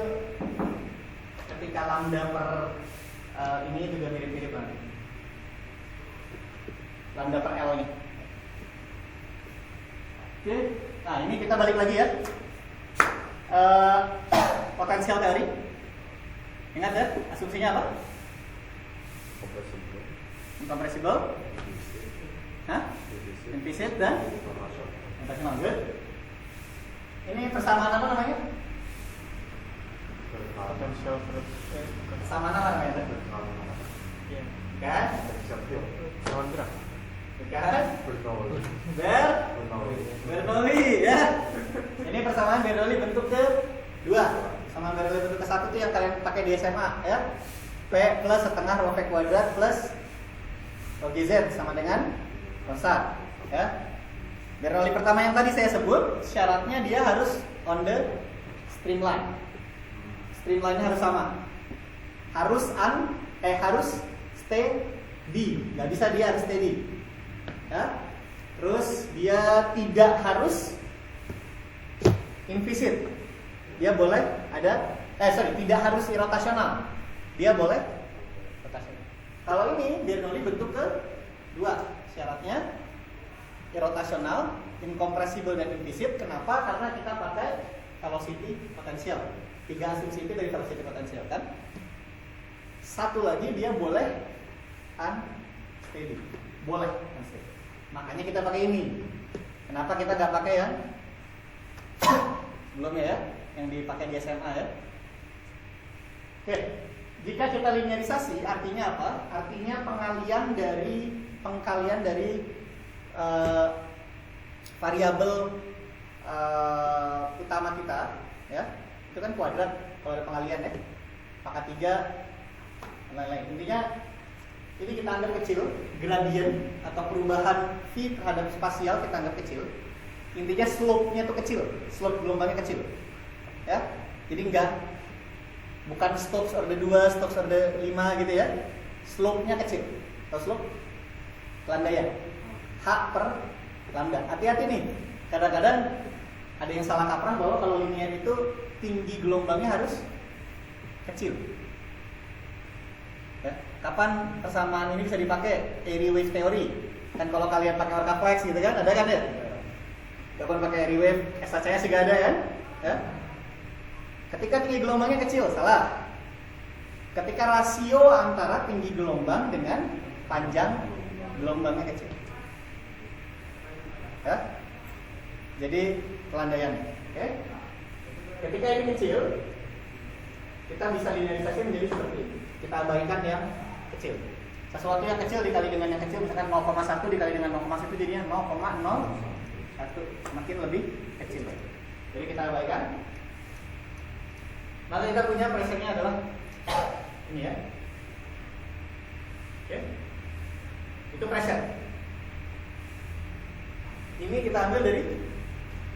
ketika lambda per ini juga mirip-mirip banget. Lambda per L nya. Oke, nah ini kita balik lagi ya. Potensial teori. Ingat ya, asumsinya apa? Incompressible, implicit dan international. Good. Ini persamaan apa namanya? Potensial Persamaan apa namanya? Kan? lawan gerak. Kan? Bernoulli ya. Ini persamaan Bernoulli bentuk ke-2. Persamaan Bernoulli bentuk ke-1 itu yang kalian pakai di SMA ya. P plus setengah rho V kuadrat plus rho GZ sama dengan rho SAT ya. Bernoulli pertama yang tadi saya sebut syaratnya dia harus on the streamline. Streamline-nya harus sama. Harus steady. Nggak bisa dia harus steady. Ya. Terus dia tidak harus implicit. Dia boleh ada tidak harus rotasional. Dia boleh rotasional. Kalau ini Bernoulli bentuk kedua, syaratnya irrotasional, incompressible dan implicit. Kenapa? Karena kita pakai velocity potensial. 3 asumsi itu dari velocity potensial kan. Satu lagi dia boleh unsteady. Boleh unsteady. Makanya kita pakai ini. Kenapa kita nggak pakai yang sebelumnya ya, yang dipakai di SMA ya? Oke, jika kita linearisasi artinya apa? Artinya pengkalian dari variabel utama kita, ya, itu kan kuadrat kalau ada pengalian ya, maka 3 dan lain-lain. Intinya ini kita anggap kecil, gradien atau perubahan v terhadap spasial kita anggap kecil. Intinya slope-nya itu kecil, slope gelombangnya kecil, ya. Jadi bukan Stokes order 2, Stokes order 5 gitu ya. Slope-nya kecil. Tahu slope? Landaian. H per lambda. Hati-hati nih. Kadang-kadang ada yang salah kaprah bahwa kalau linear itu tinggi gelombangnya harus kecil. Ya. Kapan persamaan ini bisa dipakai? Airy wave theory. Kan kalau kalian pakai orca flex gitu kan, ada kan ya? Kapan pakai airy wave, SHC-nya sih gak ada kan? Ya. Ketika tinggi gelombangnya kecil, salah. Ketika rasio antara tinggi gelombang dengan panjang gelombangnya kecil. Ya. Jadi pelandaian. Oke. Ketika ini kecil, kita bisa linearisasi menjadi seperti ini. Kita abaikan yang kecil. Sesuatu yang kecil dikali dengan yang kecil, misalkan 0,1 dikali dengan 0,1 jadinya 0,01, semakin lebih kecil. Jadi kita abaikan. Maka kita punya pressure-nya adalah ini ya. Oke. Itu pressure. Ini kita ambil dari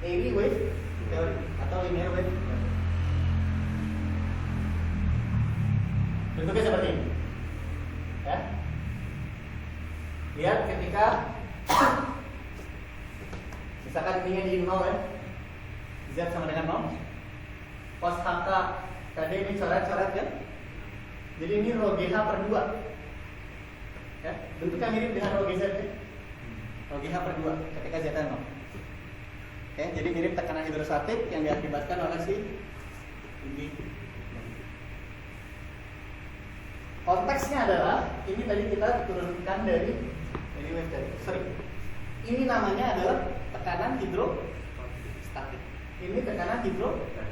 airy wave theory atau linear wave theory. Bentuknya seperti ini. Ya. Lihat ketika misalkan ini di 0 ya. Z sama dengan 0. Cos HK tadi ini coret-coret ya. Jadi ini rho GH per 2. Ya, bentuknya mirip dengan rho GZ ya. Rho GH per 2 ketika Z 0. Oke, jadi mirip tekanan hidrostatik yang diakibatkan oleh si ini. Konteksnya adalah ini tadi kita turunkan dari wave tadi. Sorry. Ini namanya adalah tekanan hidrostatik. Ini tekanan hidrostatik.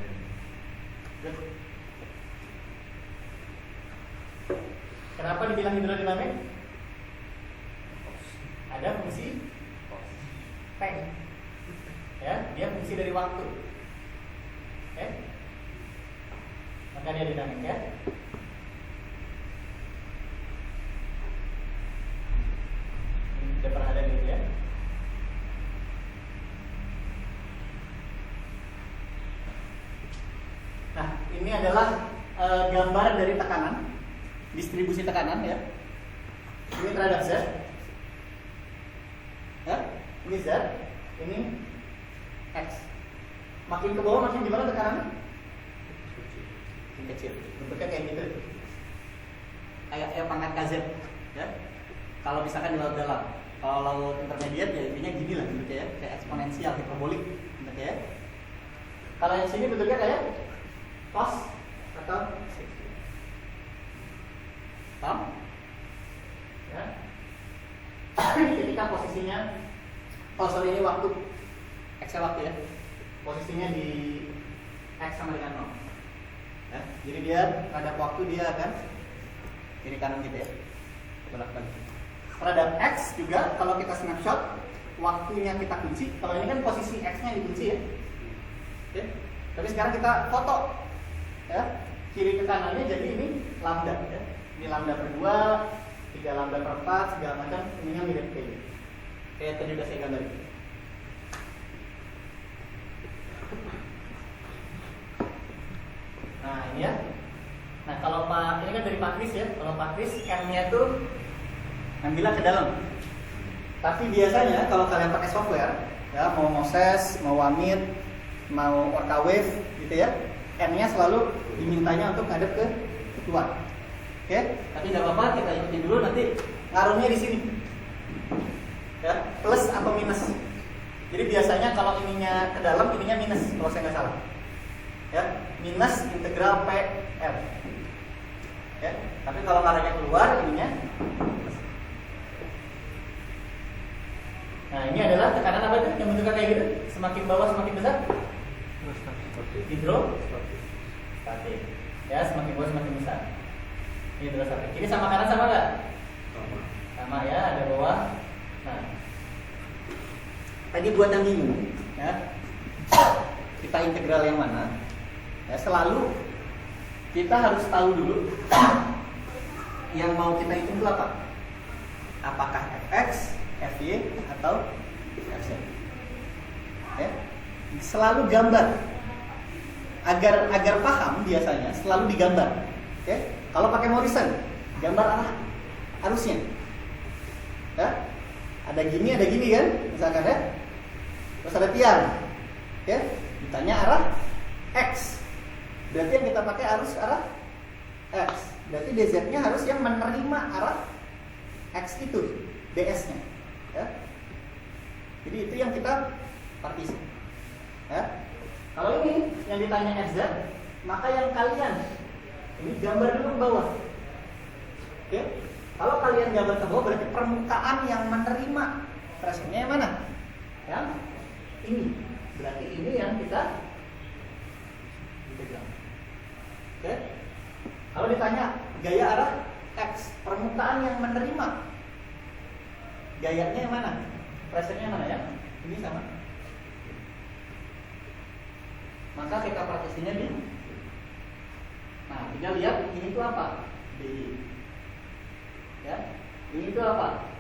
Kenapa dibilang hidrodinamik? Ada fungsi tank, ya, dia fungsi dari waktu, oke, maka dia dinamik ya. Kita perhatikan dulu ya. Nah, ini adalah gambar dari tekanan, distribusi tekanan ya. Ini terhadap Z, ya. Ini Z, ini X. Makin ke bawah makin gimana tekanannya? Makin kecil. Bentuknya kayak gitu. Kayak pangkat KZ, ya. Kalau misalkan di laut dalam, kalau laut intermediate ya intinya gini lah bentuknya ya, kayak eksponensial, hiperbolik bentuknya ya. Kalau yang sini bentuknya kayak cos atau paham? Ya. Ini ketika posisinya, ini waktu, X waktu ya, posisinya di X sama dengan 0 ya. Jadi dia terhadap waktu dia akan kiri kanan gitu ya, bolak-balik. Terhadap X juga kalau kita snapshot, waktunya kita kunci. Kalau ini kan posisi X-nya dikunci ya. Oke. Tapi sekarang kita foto ya, kiri ke kanannya jadi ini lambda ya. Ini lambda per 2, 3 lambda per 4 segala macam, ininya mirip kayak ini. Kayak tadi udah saya gambarin. Nah ini ya. Nah kalau Pak, ini kan dari Pak Kris ya. Kalau Pak Kris M-nya tuh ambillah ke dalam. Tapi biasanya kalau kalian pakai software ya, mau Moses, mau Wamit, mau Orca Wave gitu ya, N-nya selalu dimintanya untuk ngadep ke luar. Oke, tapi nggak apa-apa, kita ikutin dulu, nanti ngaruhnya di sini. Ya, plus atau minus. Jadi biasanya kalau ininya ke dalam, ininya minus kalau saya nggak salah. Ya, minus integral PR. Ya, tapi kalau ngaruhnya keluar, ininya plus. Nah, ini adalah tekanan apa itu yang menunjukkan kayak gitu? Semakin bawah semakin besar? Hidrostatik. Ya, semakin bawah semakin besar. Ini hidrostatik. Ini sama kanan sama nggak? Sama ya, ada bawah. Nah, tadi buat yang bingung, ya, kita integral yang mana? Ya, selalu kita harus tahu dulu yang mau kita hitung itu apa? Apakah fx, fy, atau fz? Ya, selalu gambar. Agar paham biasanya selalu digambar. Ya, kalau pakai Morrison, gambar arah arusnya. Ya, ada gini kan, misalkan ya. Terus ada tiang, ya, ditanya arah x. Berarti yang kita pakai arus arah x. Berarti dz-nya harus yang menerima arah x itu, ds-nya. Ya. Jadi itu yang kita partisi. Ya. Kalau ini yang ditanya fz, maka yang kalian ini gambar dulu ke bawah. Oke? Kalau kalian gambar ke bawah berarti permukaan yang menerima pressure-nya yang mana? Yang ini. Berarti ini yang kita integral. Oke? Kalau ditanya gaya arah x, permukaan yang menerima gayanya yang mana? Pressure-nya mana ya? Ini sama. Maka kita partisinya di. Nah, tinggal lihat ini itu apa? DI. Ya, ini itu apa?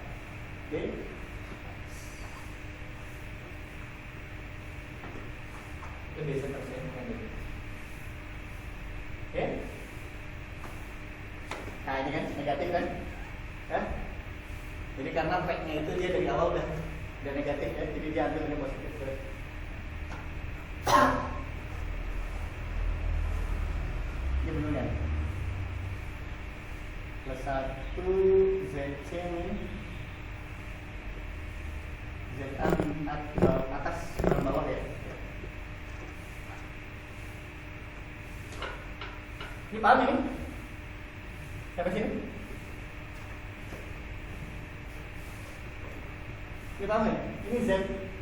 D. Itu dz persen. Oke. Nah, ini kan negatif kan? Ya. Jadi karena P-nya itu dia dari awal udah negatif ya, jadi dia ambil ini positif terus. Ini benar kan? Plus 1 ZC ini ZA atas bawah ya. Ini paham ini? Sampai sini? Ini paham ya? Ini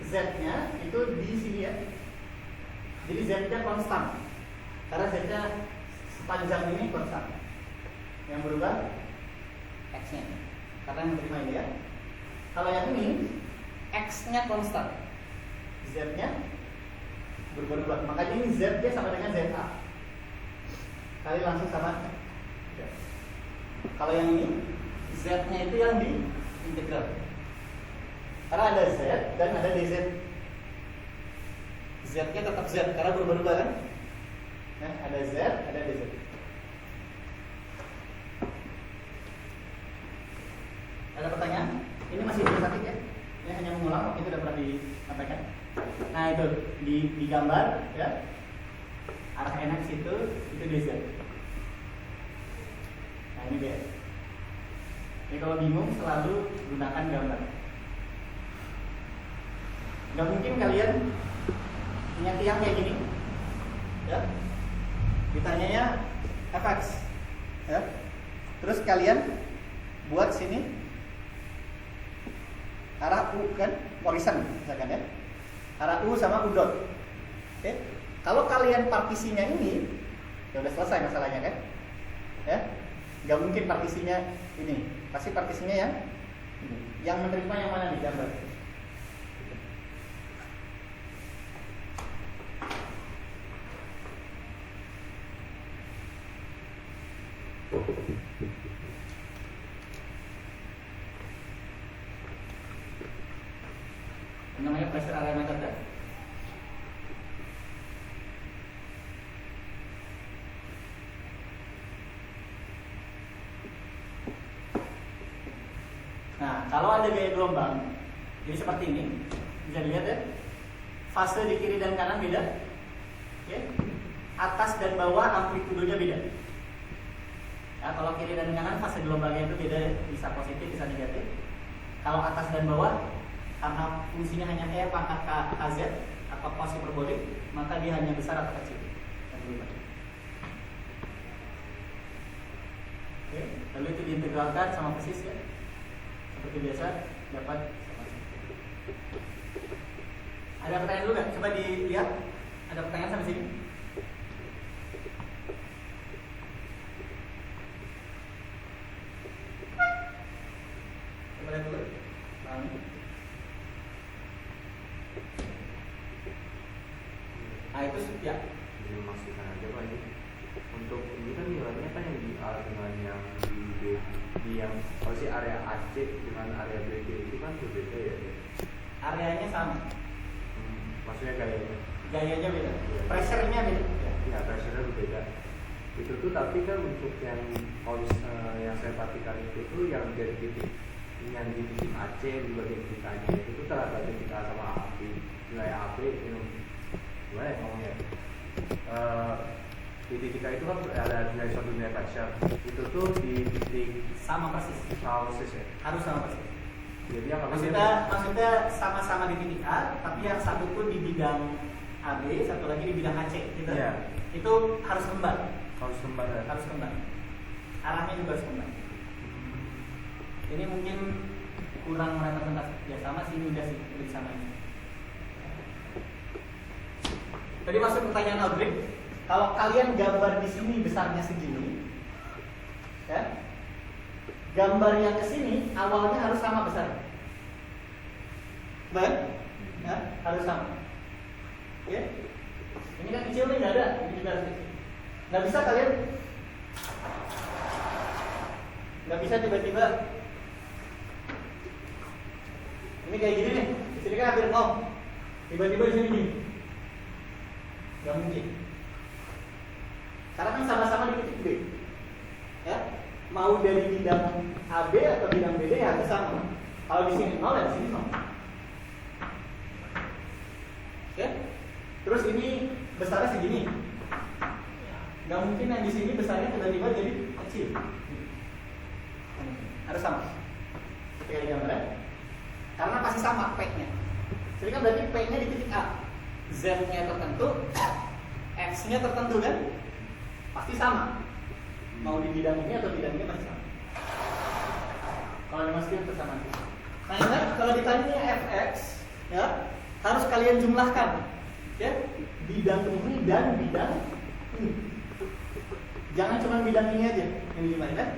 Z-nya itu di sini ya. Jadi Z-nya konstan. Karena Z-nya sepanjang ini konstan. Yang berubah X-nya. Karena yang menerima ini ya. Kalau yang ini X-nya konstan. Z-nya berubah-ubah. Makanya ini Z-nya sama dengan ZA. Kali langsung sama. Kalau yang ini Z-nya itu yang di integral. Karena ada Z dan ada dz. Z-nya tetap Z karena berubah-ubah kan? Nah, ada Z, ada dz. Ada pertanyaan? Ini masih hidrostatik ya? Ini hanya mengulang, itu sudah pernah disampaikan. Nah itu digambar ya. Arah NX itu dz. Nah ini dia. Jadi kalau bingung selalu gunakan gambar. Gak mungkin kalian punya tiang kayak gini, ya. Ditanyanya fx, ya. Terus kalian buat sini arah u kan, Morrison misalkan ya. Arah u sama u dot. Oke. Kalau kalian partisinya ini, ya udah selesai masalahnya kan, ya. Gak mungkin partisinya ini, pasti partisinya yang ini. Yang menerima yang mana nih gambar? Namanya pressure area method ya? Nah, kalau ada gaya gelombang, jadi seperti ini, bisa dilihat ya, fase di kiri dan kanan beda, oke? atas dan bawah amplitudenya beda. Ya, kalau kiri dan kanan fase gelombangnya itu beda, bisa positif bisa negatif. Kalau atas dan bawah karena fungsinya hanya E pangkat KZ atau cos hiperbolik, maka dia hanya besar atau kecil. Oke, lalu itu diintegralkan sama persis ya. Seperti biasa dapat sama. Ada pertanyaan dulu nggak? Coba dilihat. Ada pertanyaan sampai sini? Coba lihat dulu. Nah itu ya. Jadi memastikan aja Pak ini untuk ini kan nilainya kan yang di A dengan yang di B, di yang kalau si area AC dengan area BD itu kan berbeda ya. Areanya sama. Maksudnya Gayanya beda. Iya. Pressure-nya beda. Ya pressure-nya berbeda. Itu tuh tapi kan untuk yang kalau yang saya perhatikan itu tuh yang dari titik yang di titik AC di bagian titik A-nya itu tuh terhadap titik A sama AB, nilai AB itu gimana ya ngomongnya? Di titik A itu kan ada nilai suatu nilai pressure. Itu tuh di titik Sama persis. persis ya. Harus sama persis. Jadi yang Maksudnya sama-sama di titik A, tapi yang satu tuh di bidang AB, satu lagi di bidang AC, gitu. Iya. Itu harus kembali. harus kembali. Harus kembali. Arahnya juga harus kembali. Ini mungkin kurang representasi. Ya sama sih, udah sih, udah sama ini. Tadi masuk pertanyaan Audrey. Kalau kalian gambar di sini besarnya segini, ya, gambar yang kesini awalnya harus sama besar, benar? Ya, harus sama. Ya, ini kan kecil nih, nggak ada, ini juga harus kecil. Nggak bisa kalian, nggak bisa tiba-tiba. Ini kayak gini nih, di sini kan hampir 0, tiba-tiba di sini gini, nggak mungkin. Karena kan sama-sama di titik B, ya. Mau dari bidang AB atau bidang BD ya harus sama. Kalau di sini 0 ya di sini 0. Ya. Terus ini besarnya segini. Gak mungkin yang di sini besarnya tiba-tiba jadi kecil. Harus sama. Ketika di gambar ya. Karena pasti sama P-nya. Jadi kan berarti P-nya di titik A. Z-nya tertentu, X-nya tertentu kan? Pasti sama. Mau di bidang ini atau bidang ini pasti sama. Kalau dimasukin persamaan. Nah ingat kalau ditanya fx, ya harus kalian jumlahkan, ya bidang ini dan bidang ini. Jangan cuma bidang ini aja yang gimana?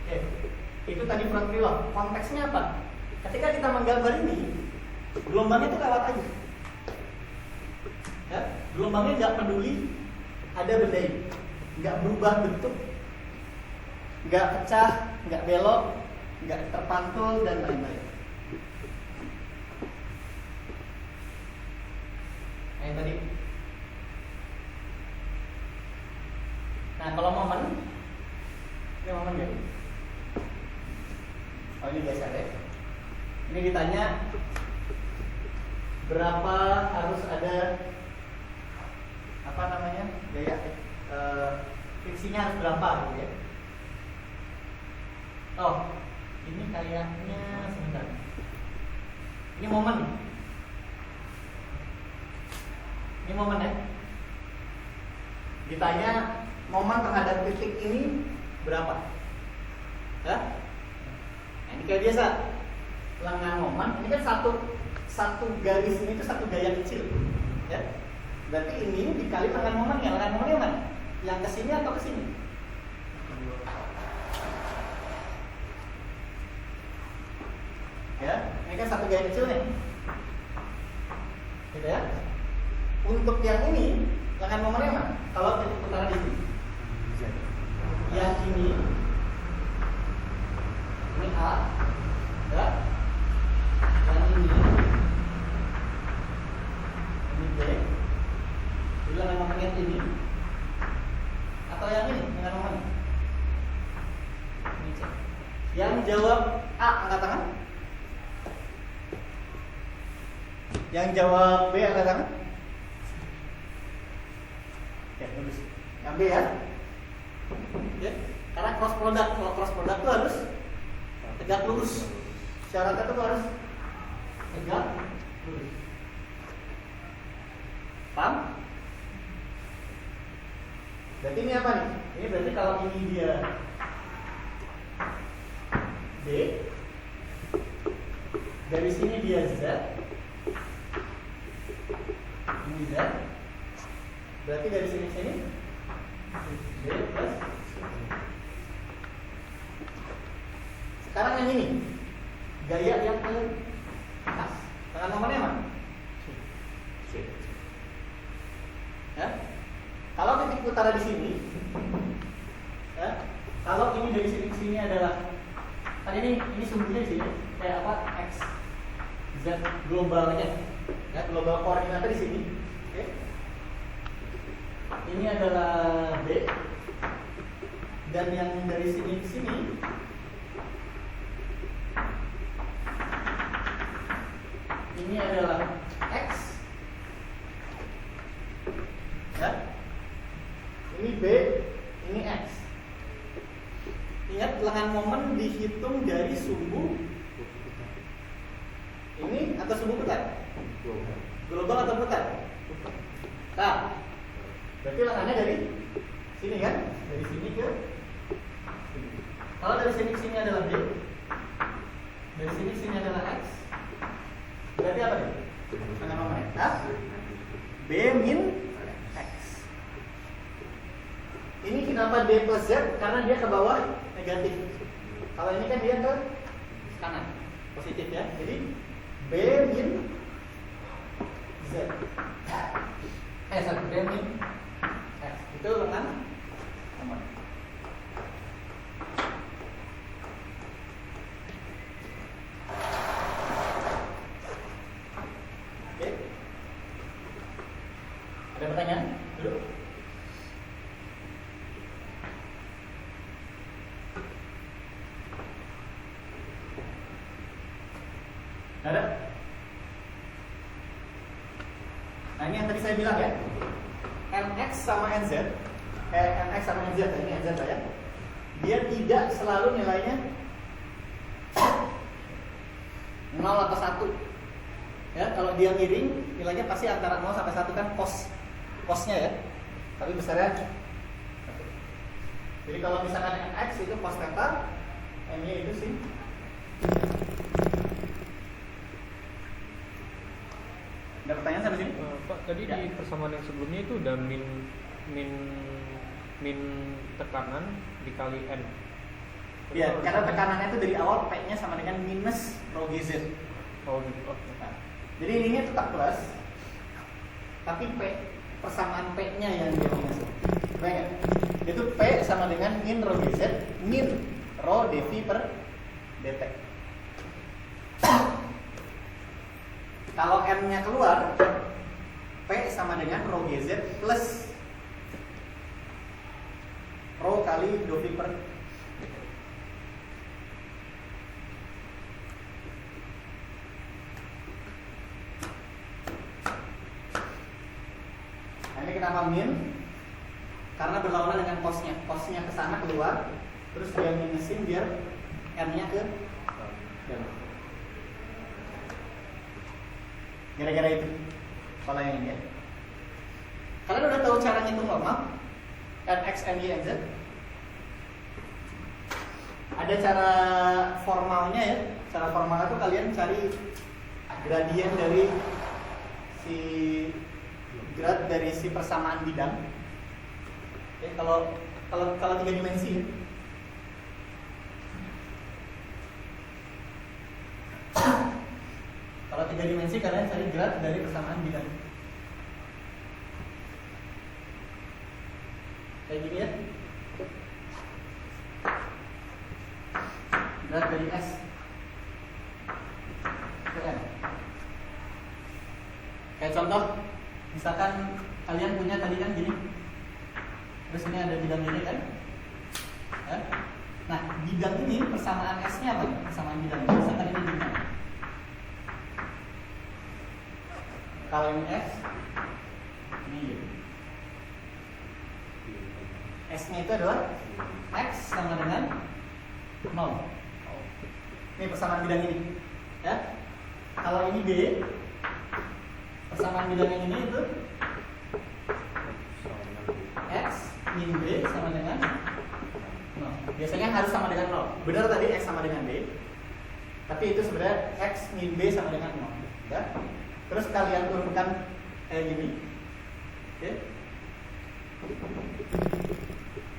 Oke, itu tadi front wheel. Konteksnya apa? Ketika kita menggambar ini, gelombangnya itu lewat aja. Ya, gelombangnya nggak peduli ada benda ini, nggak berubah bentuk, nggak pecah, nggak belok, nggak terpantul dan lain-lain. Yang tadi. Nah kalau momen, ini momen ya. Oh ini biasa deh. Ini ditanya berapa harus ada apa namanya gaya friksinya harus berapa gitu ya. Oh ini kayaknya sebentar, ini momen ya, ditanya momen terhadap titik ini berapa ya. Nah, ini kayak biasa lengan momen ini kan satu garis ini itu satu gaya kecil ya. Berarti ini dikali lengan momennya mana? Yang kesini atau kesini? Ya, ini kan satu gaya kecil nih, gitu ya. Untuk yang ini lengan momennya mana? Kalau titik putaran di sini, yang ini A, ya. Yang ini B. Lengan momennya ini atau yang ini lengan momennya? Ini C. Yang jawab A angkat tangan. Yang jawab B angkat tangan. Oke, bagus. Yang B ya. Oke. Karena cross product, kalau cross product itu harus tegak lurus. Syaratnya itu harus tegak lurus. Paham? Berarti ini apa nih? Ini berarti kalau ini dia D, dari sini dia Z, ini Z, berarti dari sini ke sini D plus. Sekarang yang ini gaya yang ke atas, tekan nomornya mana? C. Ya? Kalau titik utara di sini, ya, kalau ini dari sini ke sini adalah, kan ini sumbernya di sini, kayak apa? X, Z globalnya, ya, global koordinatnya di sini. Oke. Ini adalah B, dan yang dari sini ke sini ini adalah X, ya. Ini B, ini X. Ingat lengan momen dihitung dari sumbu ini atau sumbu putar? Global atau putar? Nah, berarti lengannya dari sini kan? Dari sini ke sini. Kalau dari sini ke sini adalah B, dari sini ke sini adalah X. Berarti apa nih? Lengan momennya? Nah, B min X. Ini kenapa D plus Z? Karena dia ke bawah negatif. Kalau ini kan dia ke kanan positif ya. Jadi B min Z. B min X. Itu lengan momen. Oke. Ada pertanyaan? Dulu. Ada? Nah ini yang tadi saya bilang ya, NX sama NZ, NX sama NZ, ini NZ ya, dia tidak selalu nilainya 0 atau 1. Ya, kalau dia miring, nilainya pasti antara 0 sampai 1 kan cosnya ya, tapi besarnya 1. Jadi kalau misalkan NX itu cos theta, N-nya itu sih. Ada pertanyaan sampai sini? Pak, tadi Ya. di persamaan yang sebelumnya itu udah min tekanan dikali N. Iya, karena tekanannya itu dari awal P-nya sama dengan minus rho GZ. Oh gitu. Oke. Nah, jadi ininya tetap plus, tapi P persamaan P-nya yang dia minus. Bayangkan, itu P sama dengan min rho GZ, min rho dV per dt. Kalau M-nya keluar, P sama dengan rho GZ plus rho kali dV per dt. Nah, ini kenapa min? Karena berlawanan dengan cosnya. Cosnya ke sana keluar, terus dia minusin biar M-nya ke dalam. Gara-gara itu pola yang ini ya. Kalian udah tahu cara ngitung normal? NX, NY, NZ? Ada cara formalnya ya. Cara formalnya tuh kalian cari gradien dari si persamaan bidang. Oke, kalau 3 dimensi ya. Kalau 3 dimensi kalian cari grad dari persamaan bidang. Kayak gini ya. Grad dari S ke M. Kayak contoh, misalkan kalian punya tadi kan gini. Terus ini ada bidang ini kan. Ya? Nah, bidang ini persamaan S-nya apa? Persamaan bidang. Misalkan ini bidang. Kalau ini X, ini Y. S-nya itu adalah X sama dengan 0. Ini persamaan bidang ini. Ya. Kalau ini B, persamaan bidang yang ini itu X min B sama dengan 0. Biasanya harus sama dengan 0. Benar tadi X sama dengan B. Tapi itu sebenarnya X min B sama dengan 0. Ya. Terus kalian turunkan ini. Oke.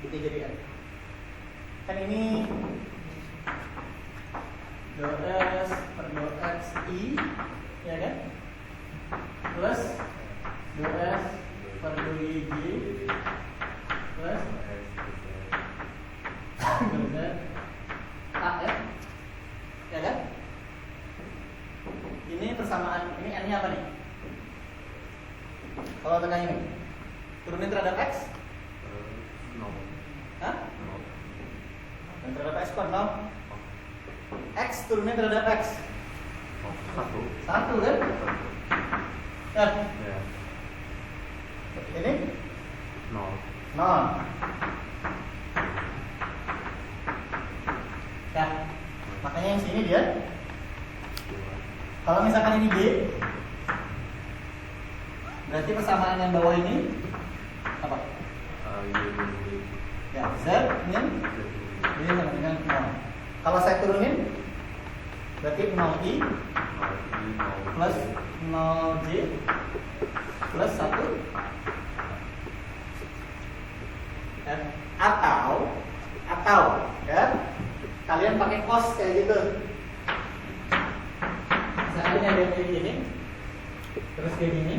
Itu jadi N. Kan ini dou S per dou X I, ya kan? Plus dou S per dou I G plus dou Z A F, ya kan? Ini persamaan, ini N-nya apa nih? Kalau tekan ini, turunin terhadap X? Hah? Dan terhadap X kan 0. X turunin terhadap X 1 kan? Ya. Ini 0. Ya. Makanya yang sini dia. Kalau misalkan ini B, berarti persamaan yang bawah ini apa? Ya, Z min B sama dengan 0. Kalau saya turunin, berarti 0I plus 0J plus 1 ya. Atau ya, kalian pakai cos kayak gitu. Misalnya ada yang kayak gini, terus kayak gini,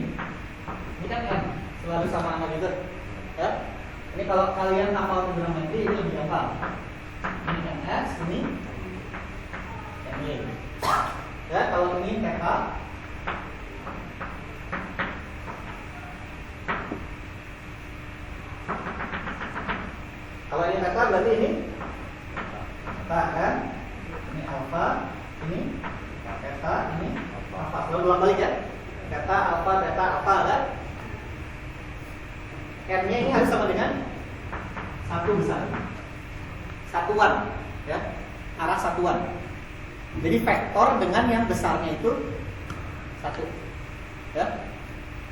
ini kan N selalu sama sama gitu ya. Ini kalau kalian hafal trigonometri ini lebih gampang. Ini kan X, ini Y. Ya, kalau ini theta, kalau ini theta berarti ini theta kan? Ini alpha, ini theta, ini alpha. Selalu ulang balik ya. Theta, alpha, kan? N-nya ini harus sama dengan satu besar. Satuan, ya, arah satuan. Jadi vektor dengan yang besarnya itu 1, ya.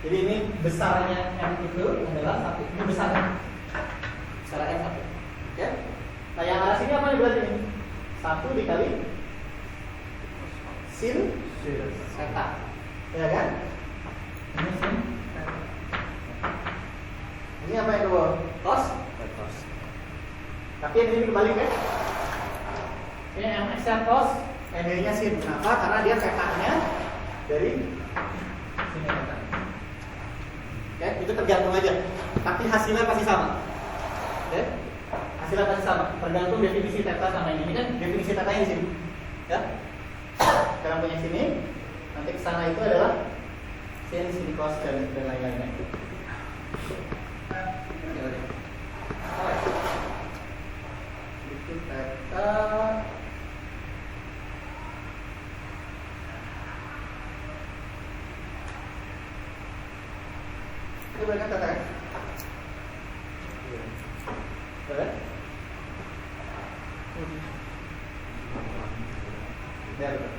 Jadi ini besarnya M itu adalah 1. Ini besarnya, besar M 1, ya. Nah yang arah sini apa nih berarti ini? 1 dikali sin theta, ya kan? Ini sin. Ini apa yang kedua? Cos. Tapi yang ini kebalik ya. Ini MX nya cos, ND-nya sin. Kenapa? Karena dia theta-nya dari sini theta. Oke, itu tergantung aja. Tapi hasilnya pasti sama. Oke? Hasilnya pasti sama. Tergantung definisi theta sama ini. Ini kan definisi theta-nya di sini. Ya. Sekarang punya sini. Nanti ke sana itu adalah sin, sin cos dan lain-lainnya. Itu theta. Itu berarti theta kan? Boleh? Ya, betul.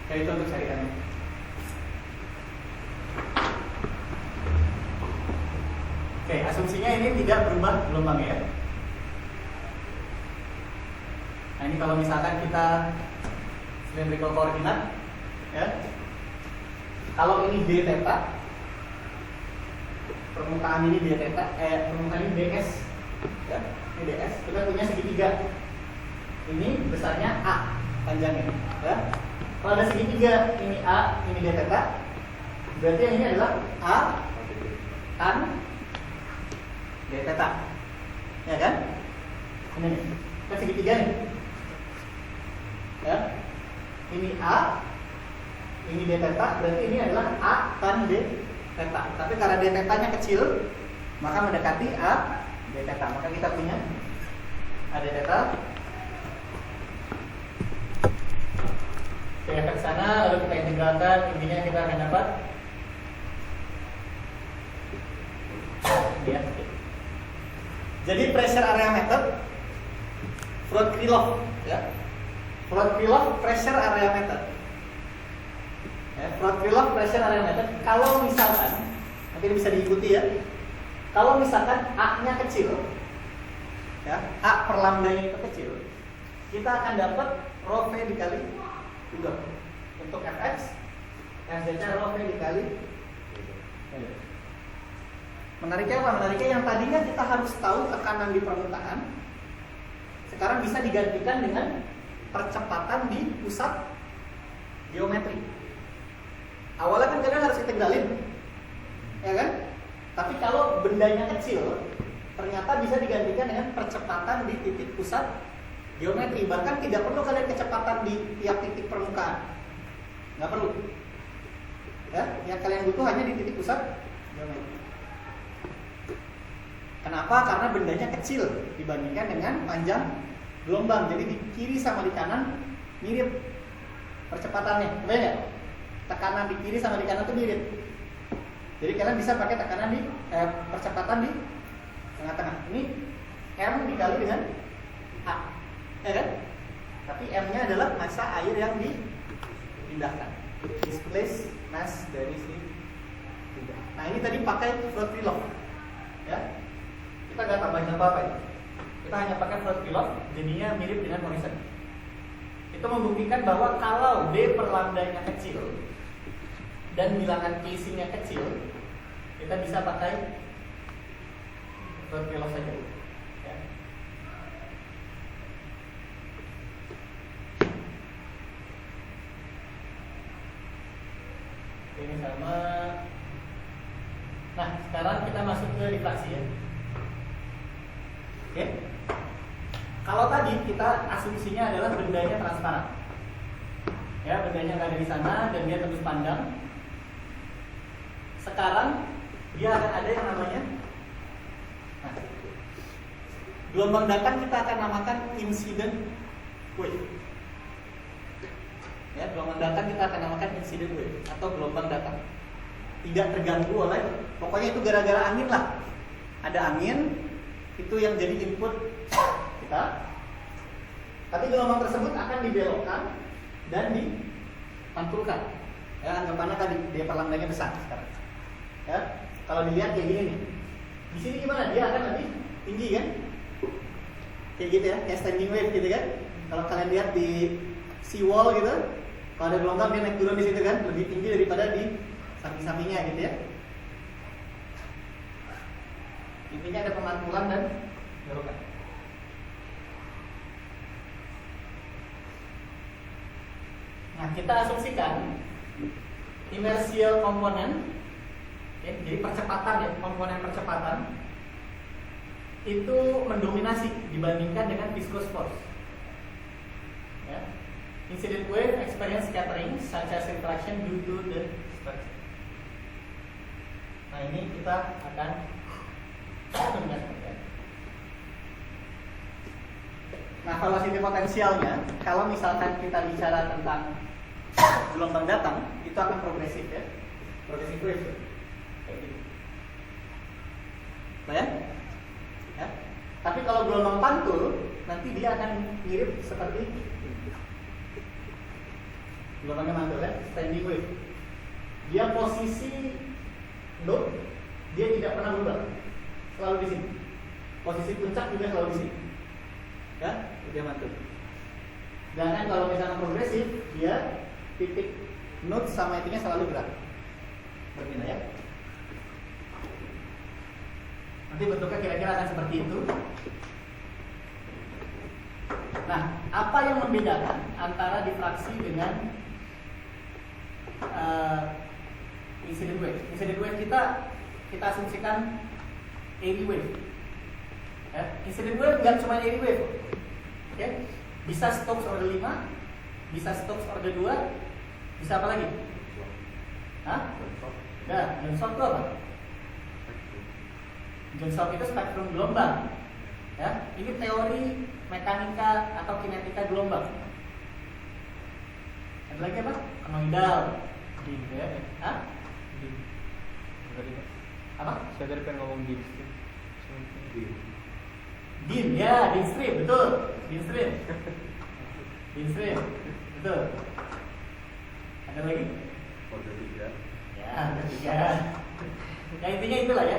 Kayak itu untuk cariannya. Oke, asumsinya ini tidak berubah gelombang ya. Nah ini kalau misalkan kita cylindrical coordinate, ya. Kalau ini d theta, permukaan ini d theta, permukaan ini ds, ya. Ini ds, kita punya segitiga. Ini besarnya a panjangnya, ya. Kalau ada segitiga, ini a, ini d theta, berarti yang ini adalah a tan d theta, ya kan? Ini kan segitiga nih, ya. Ini a, ini d theta, berarti ini adalah a tan d theta. Tapi karena d theta-nya kecil, maka mendekati a d theta. Maka kita punya a d theta. Oke, ke sana lalu kita integralkan, intinya kita akan dapat ya. Jadi pressure area method, Freund-Krylov, ya. Freund-Krylov pressure area method. Ya, Freund-Krylov pressure area method. Kalau misalkan, nanti bisa diikuti ya. Kalau misalkan A-nya kecil, ya, A per lambdanya itu kecil, kita akan dapat rho V dikali U dot. Untuk Fx, Fz-nya rho V dikali. Menariknya apa? Menariknya yang tadinya kita harus tahu tekanan di permukaan, sekarang bisa digantikan dengan percepatan di pusat geometri. Awalnya kan kalian harus integralin, ya kan? Tapi kalau bendanya kecil, ternyata bisa digantikan dengan percepatan di titik pusat geometri. Bahkan tidak perlu kalian kecepatan di tiap titik permukaan, nggak perlu. Ya, yang kalian butuh hanya di titik pusat geometri. Kenapa? Karena bendanya kecil dibandingkan dengan panjang gelombang. Jadi di kiri sama di kanan mirip percepatannya. Benar nggak? Tekanan di kiri sama di kanan itu mirip. Jadi kalian bisa pakai tekanan di percepatan di tengah-tengah. Ini M dikali dengan A, ya kan? Tapi M-nya adalah massa air yang dipindahkan. Displace mass dari si pindah. Nah ini tadi pakai Freund-Krylov, ya. Kita nggak tambahin apa-apa ya. Kita hanya pakai Freund-Krylov, jadinya mirip dengan Morrison. Itu membuktikan bahwa kalau D per lambdanya kecil dan bilangan casingnya kecil, kita bisa pakai Freund-Krylov saja. Ya. Ini sama. Nah, sekarang kita masuk ke difraksi ya. Oke. Kalau tadi kita asumsinya adalah bendanya transparan. Ya, bendanya nggak ada di sana dan dia tembus pandang. Sekarang dia akan ada yang namanya gelombang datang kita akan namakan incident wave. Ya, gelombang datang kita akan namakan incident wave atau gelombang datang. Tidak terganggu oleh, pokoknya itu gara-gara angin lah. Ada angin, itu yang jadi input kita. Tapi gelombang tersebut akan dibelokkan dan dipantulkan. Ya, anggapannya tadi dia perlambangnya besar sekarang. Ya, kalau dilihat kayak gini nih. Di sini gimana? Dia akan lebih tinggi kan? Kayak gitu ya, kayak standing wave gitu kan? Kalau kalian lihat di seawall gitu, kalau ada gelombang dia naik turun di situ kan, lebih tinggi daripada di samping-sampingnya gitu ya. Intinya ada pemantulan dan belokan. Nah, kita asumsikan inertial komponen, ya, jadi percepatan ya, komponen percepatan itu mendominasi dibandingkan dengan viscous force. Ya. Incident wave experience scattering such as refraction due to the structure. Nah, ini kita akan nah, velocity potensialnya, kalau misalkan kita bicara tentang gelombang datang, itu akan progresif ya, progresif wave. Kayak gitu. Nah, ya. Tapi kalau gelombang pantul, nanti dia akan mirip seperti gelombangnya mantul ya, standing wave. Dia posisi node, dia tidak pernah berubah, selalu di sini. Posisi puncak juga selalu di sini. Ya, dia mantul. Dan kalau misalnya progresif, dia titik node sama itunya selalu gerak, berpindah ya. Nanti bentuknya kira-kira akan seperti itu. Nah, apa yang membedakan antara difraksi dengan incident wave? Incident wave kita asumsikan airy wave. Ya, incident wave nggak cuma airy wave. Okay? Bisa Stokes order 5, bisa Stokes order 2, bisa apa lagi? Hah? Nah, Johnson itu apa? Johnson itu spektrum gelombang. Ya, ini teori mekanika atau kinetika gelombang. Ada lagi apa? Konoidal. Di ya? Hah? Di. Apa? Saya tadi pengen ngomong di stream. Din, ya, din stream, betul. Din stream. Din stream, betul. Ada lagi? Kode 3. Ya, ada 3. Ya intinya itulah ya,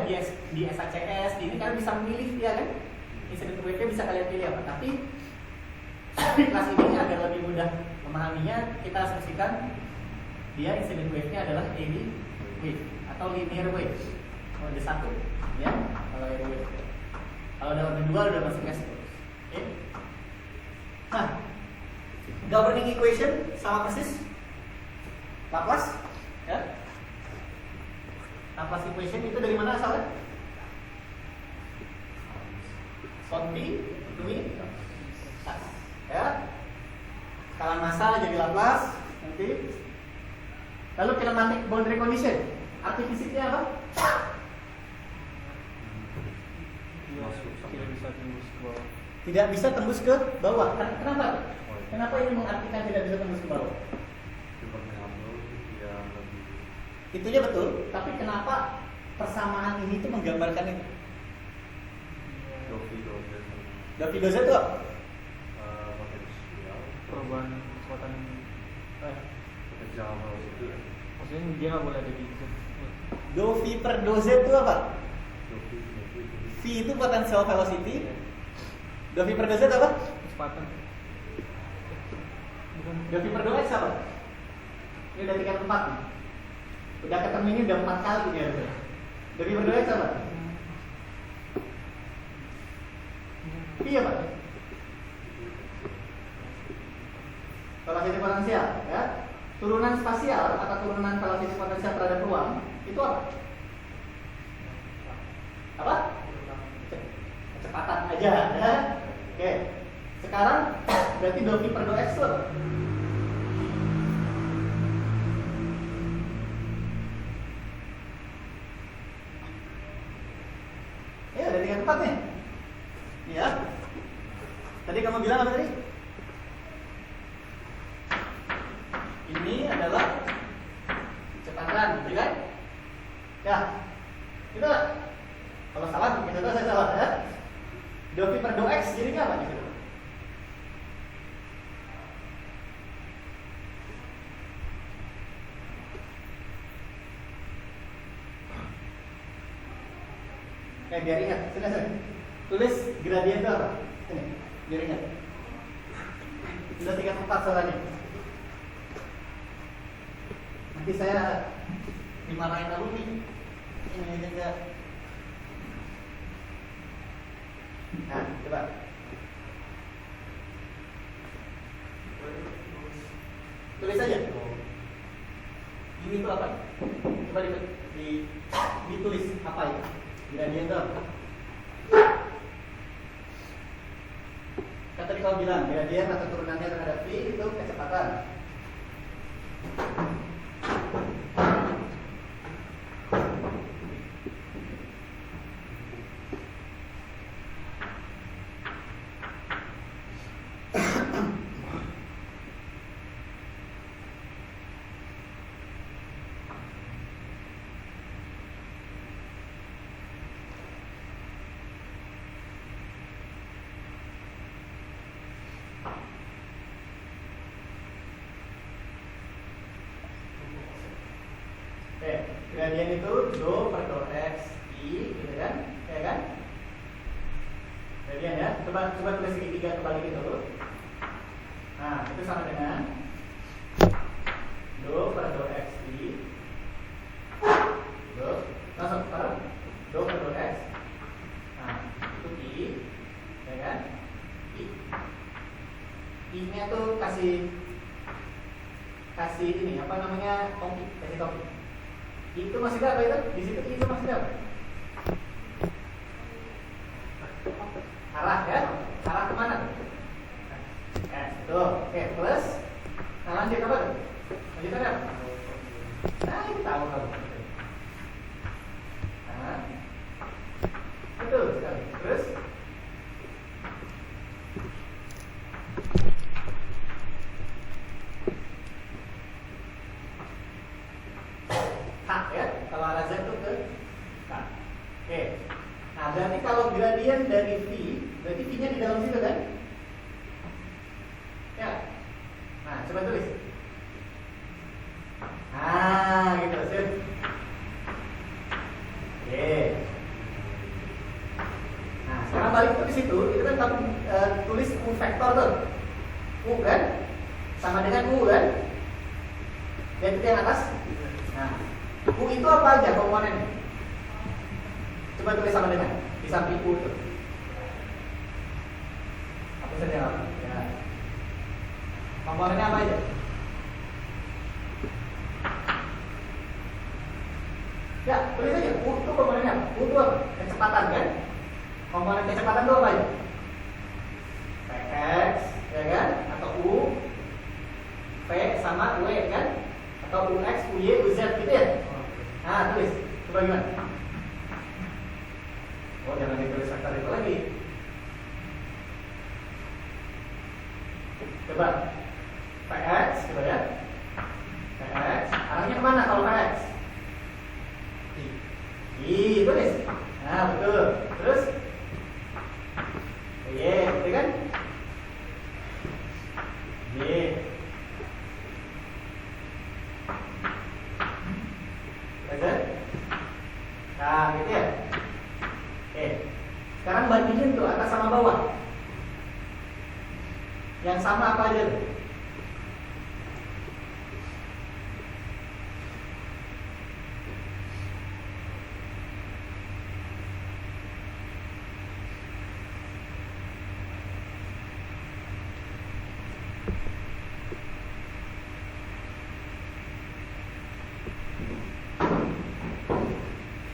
di SACS, di ini kalian bisa memilih ya kan? Incident wave-nya bisa kalian pilih apa, tapi di kelas ini agar lebih mudah memahaminya, kita asumsikan dia incident wave-nya adalah eddy wave atau linear wave. Mode 1 ya, kalau eddy wave. Kalau ada mode 2 udah masuk gas terus. Oke. Nah, governing equation sama persis Laplace ya. Laplace equation itu dari mana asalnya? Sonti, Dwi, ya. Skala massa jadi Laplace nanti. Lalu kinematic boundary condition, arti fisiknya apa? Tidak bisa tembus ke bawah. Tidak bisa tembus ke bawah. Kenapa? Kenapa ini mengartikan tidak bisa tembus ke bawah? Itunya betul, tapi kenapa persamaan ini tuh menggambarkan itu? Dovi dosa itu apa? Perubahan kekuatan Potensial velocity ya. maksudnya dia nggak boleh ada di Dovi per doza itu apa? V itu potential velocity. Dovi per doza itu apa? kecepatan. Bukan. Dovi per doza apa? Ini udah tingkat 4 nih. Udah ketemu ini udah 4 kali nih harusnya. Dovi per doza apa? V apa? Velocity potensial ya. Turunan spasial atau turunan velocity potensial terhadap ruang itu apa? Apa? Kecepatan aja ya. Oke. Sekarang berarti Dovi per dou x itu apa? Ya, udah tingkat 4 nih. Ya. Tadi kamu bilang apa tadi? Ini adalah kecepatan, gitu kan? Ya, gitu lah. Kalau salah, kita tahu saya salah ya. Dovi per dou x jadinya apa di situ? Biar ingat, sini. Tulis gradien itu apa? Sini, biar ingat. Sudah 3/4 soalnya. Nanti saya dimarahin alumni. Ini juga. Nah, coba. Tulis aja. Ini itu apa? Coba ditulis apa itu? Gradien itu apa? Kan tadi kau bilang gradien atau turunannya terhadap V itu kecepatan. Gradien itu dou per dou x i, gitu kan? Ya kan? Gradien ya. Coba tulis segitiga kebalikin dulu. Nah, itu sama dengan dou per dou x i. Langsung sekarang dou per dou x. Nah, itu i, ya kan? I-nya tuh kasih ini apa namanya? Kasih topik. Itu masih ada apa itu? Di situ itu masih ada. Arah ya? Arah kemana? Tuh, oke, plus. Nah, lanjut apa tuh? Lanjut apa? Nah, ini tahu kamu. Nah, betul sekali. Terus? K ya, kalau arah Z itu ke K. Nah, berarti kalau gradien dari V, berarti V-nya di dalam situ kan? Ya. Nah, coba tulis. Ah, gitu, sip. Oke. Nah, sekarang balik ke situ, itu kan kamu tulis U vektor tuh. U kan? Sama dengan U kan? Dan itu yang atas. Nah, U itu apa aja komponennya? Coba tulis sama dengan di samping U itu. Apa saja apa? Ya. Komponennya apa aja? Ya, tulis aja. U itu komponennya apa? U itu apa? Kecepatan kan? Komponen kecepatan itu apa aja? Px, ya kan? Atau U, V sama W kan? Atau UX, UY, UZ gitu ya? Nah, tulis. Coba gimana? Oh, jangan ditulis vektor itu lagi. Coba. Px, coba ya. Px, arahnya kemana kalau Px? Tulis. Nah, betul. Terus? Y, betul kan? Y. Betul? Nah, gitu ya. Oke. Sekarang bandingin tuh atas sama bawah. Yang sama apa aja tuh?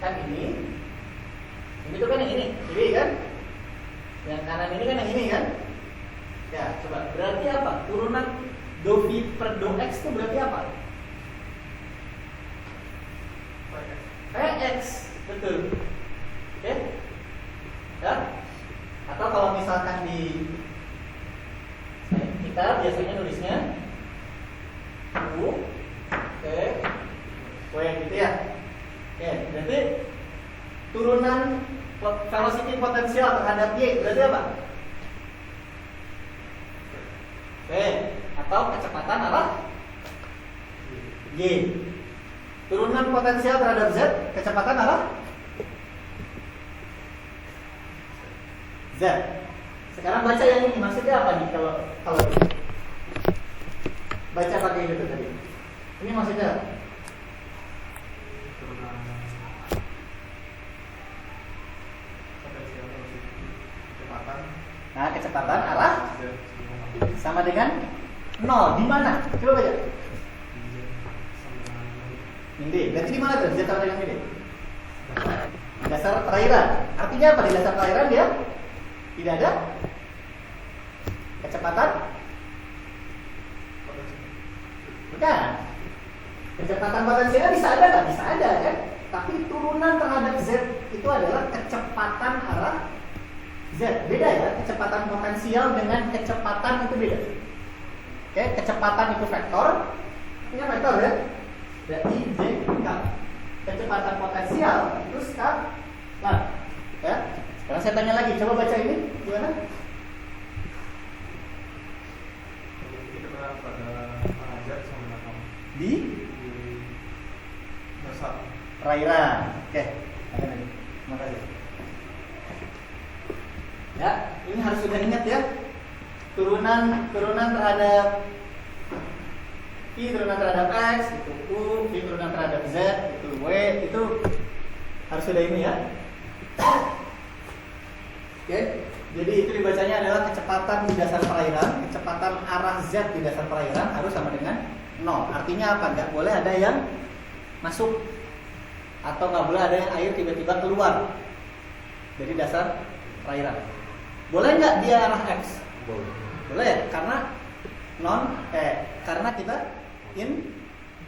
Kan ini tuh kan yang ini, kiri kan? Yang kanan ini kan yang ini kan? Ya, coba berarti apa? Turunan do V per do X itu berarti apa? Px, betul. Oke? Ya? Atau kalau misalkan di kita biasanya nulisnya U, T, W gitu ya. Oke, berarti turunan velocity potensial terhadap Y berarti apa? V. Atau kecepatan arah Y. Turunan potensial terhadap Z, kecepatan arah Z. Sekarang baca yang ini, maksudnya apa nih kalau ini? Baca pakai itu tadi. Ini maksudnya apa? Nah, kecepatan arah sama dengan 0. Di mana? Coba baca. Ini. Berarti di mana tuh? Z sama dengan ini. Di dasar perairan. Artinya apa? Di dasar perairan dia tidak ada kecepatan. Bukan. Kecepatan potensialnya bisa ada nggak? Bisa ada kan? Tapi turunan terhadap Z itu adalah kecepatan arah Z. Beda ya, kecepatan potensial dengan kecepatan itu beda. Oke, kecepatan itu vektor. Ini vektor ya. Berarti Z scalar. Kecepatan potensial itu scalar. Ya. Sekarang saya tanya lagi, coba baca ini gimana? Di dasar perairan. Oke. Terima kasih. Ya, ini harus sudah ingat ya. Turunan terhadap V, turunan terhadap X, itu U, V turunan terhadap Z, itu W, itu harus sudah ini ya. Oke, jadi itu dibacanya adalah kecepatan di dasar perairan, kecepatan arah Z di dasar perairan harus sama dengan 0. Artinya apa? Nggak boleh ada yang masuk atau nggak boleh ada yang air tiba-tiba keluar dari dasar perairan. Boleh nggak dia arah X? Boleh ya, karena karena kita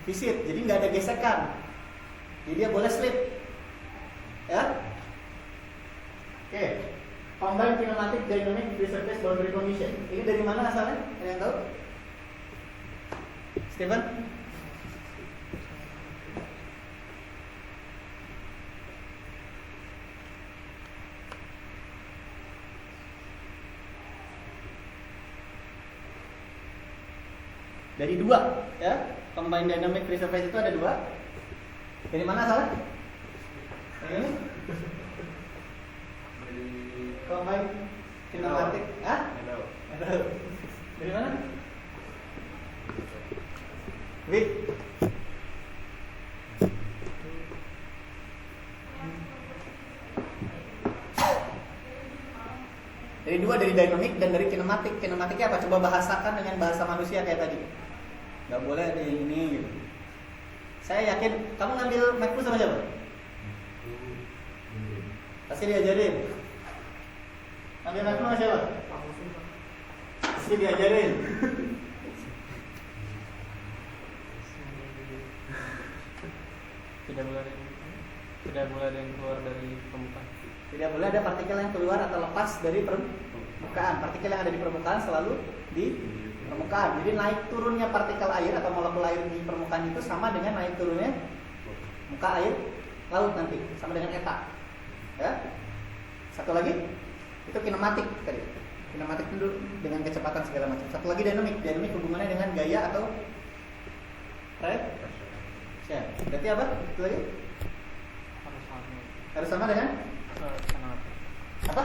visit, jadi nggak ada gesekan, jadi dia boleh slip, ya. Oke, combined kinematic dynamic free surface boundary condition. Ini dari mana asalnya? Ada yang tahu? Steven? Dari dua, ya. Combined dynamic free surface itu ada dua. Dari mana salah? Ini? Dari Combined kinematik. Hah? Nggak tahu. Dari mana? Wih. Dari dua, dari dynamic dan dari kinematik. Kinematiknya apa? Coba bahasakan dengan bahasa manusia kayak tadi. Gak boleh ada yang ini gitu. Saya yakin kamu ngambil Macbook sama siapa? Pasti diajarin. Ngambil Macbook sama siapa? Pasti diajarin. Tidak boleh ada yang keluar dari permukaan. Tidak boleh ada partikel yang keluar atau lepas dari permukaan. Partikel yang ada di permukaan selalu di permukaan. Jadi naik turunnya partikel air atau molekul air di permukaan itu sama dengan naik turunnya muka air laut nanti, sama dengan eta. Ya. Satu lagi itu kinematik tadi. Kinematik itu dengan kecepatan segala macam. Satu lagi dynamic. Dynamic hubungannya dengan gaya atau pressure. Berarti apa? Itu lagi? Harus sama dengan apa?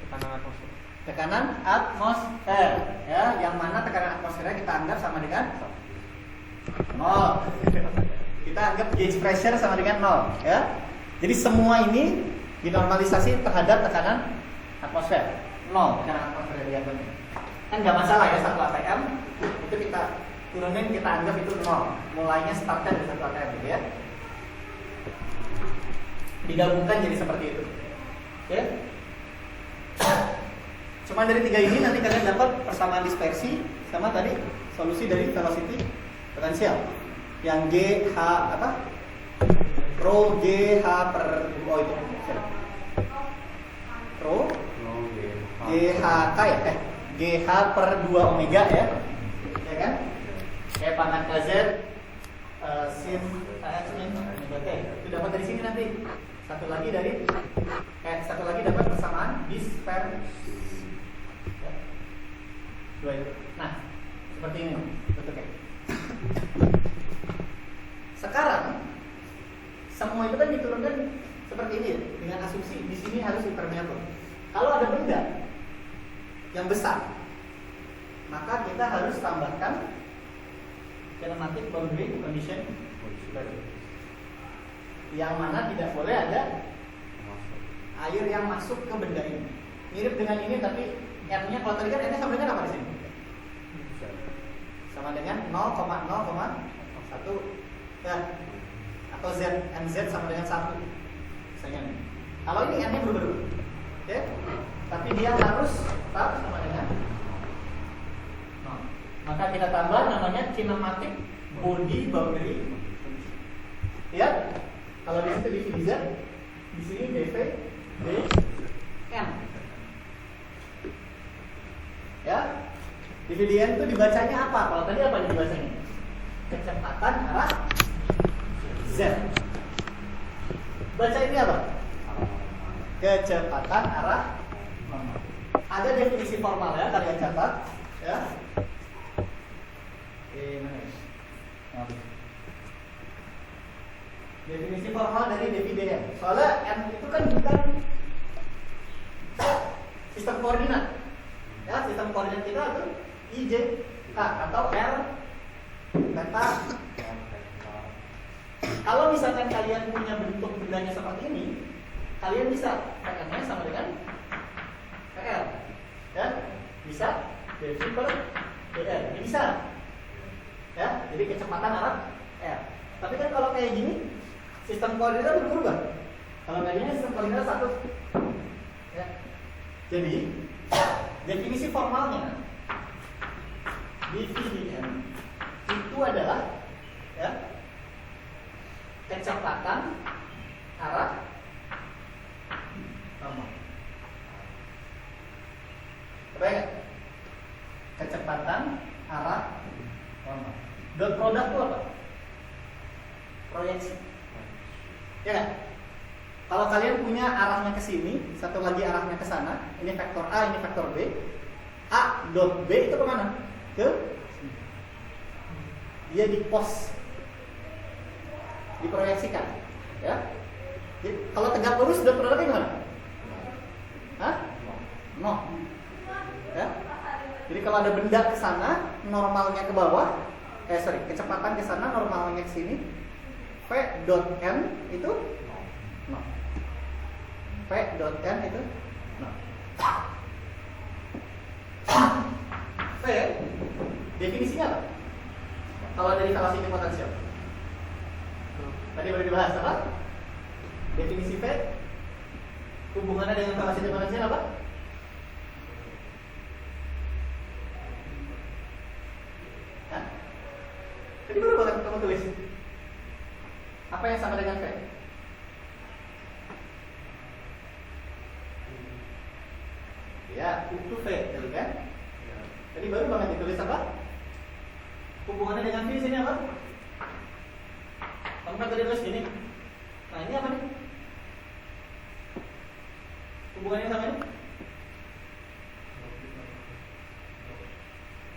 Tekanan atmosfer. Tekanan atmosfer, ya, yang mana tekanan atmosfernya kita anggap sama dengan 0. Kita anggap gauge pressure sama dengan 0, ya. Jadi semua ini dinormalisasi terhadap tekanan atmosfer 0, tekanan atmosfer dari atomnya. Kan nggak masalah ya, 1 atm itu kita turunin, kita anggap itu 0. Mulainya startnya dari 1 atm gitu ya. Digabungkan jadi seperti itu. Oke? Cuma dari 3 ini nanti kalian dapat persamaan dispersi sama tadi solusi dari velocity potensial. Yang G H apa? Rho G H per itu. Rho G H K ya? G H per 2 omega ya. Ya kan? Kayak pangkat KZ sin X min omega T. Itu dapat dari sini nanti. Satu lagi dapat persamaan dispersi. Ya. Dua itu. Nah, seperti ini bentuknya. Sekarang semua itu kan diturunkan seperti ini dengan asumsi di sini harus impermeable. Kalau ada benda yang besar, maka kita harus tambahkan kinematic boundary condition yang mana tidak boleh ada air yang masuk ke benda ini. Mirip dengan ini tapi R-nya kalau tadi kan R-nya sama dengan apa di sini? Sama dengan 0,0,1 ya. Atau Z, NZ sama dengan 1 misalnya. Kalau ini R-nya berubah-ubah, oke? Tapi dia harus tetap sama dengan 0. Maka kita tambah namanya kinematic body boundary. Ya, kalau di situ divisi Z, di sini dV dN. Ya, divisi itu dibacanya apa? Kalau tadi apa dibacanya? Kecepatan arah Z. Baca ini apa? Kecepatan arah normal. Ada definisi formal ya, kalian catat ya. Definisi formal dari dV/dN. Soalnya M itu kan bukan sistem koordinat. Ya, sistem koordinat kita itu IJ K atau R beta. Kalau misalkan kalian punya bentuk bendanya seperti ini, kalian bisa PN-nya sama dengan PL. Ya, bisa dV/dN. Ini bisa. Ya, jadi kecepatan arah R. Tapi kan kalau kayak gini, sistem koordinat berubah. Kalau kayak gini sistem koordinat satu. Ya. Jadi definisi formalnya dV/dN itu adalah ya kecepatan arah normal. Baik. Kecepatan arah normal. Dot produk itu apa? Proyeksi. Ya kan? Kalau kalian punya arahnya ke sini, satu lagi arahnya ke sana, ini vektor A, ini vektor B. A dot B itu kemana? Ke dia dipos, diproyeksikan, ya. Jadi, kalau tegak lurus dot produknya gimana? Hah? No. Ya. Jadi kalau ada benda ke sana, normalnya ke bawah, kecepatan ke sana, normalnya ke sini. V dot n itu no. V dot n itu no. V definisinya apa? Kalau dari velocity potential. Tadi baru dibahas apa? Definisi V hubungannya dengan velocity potential apa? Hah? Tadi baru banget kamu tulis. Apa yang sama dengan V? Ya, itu V tadi kan? Tadi baru banget ditulis apa? Hubungannya dengan V sini apa? Kamu kan tadi tulis gini. Nah ini apa nih? Hubungannya sama ini?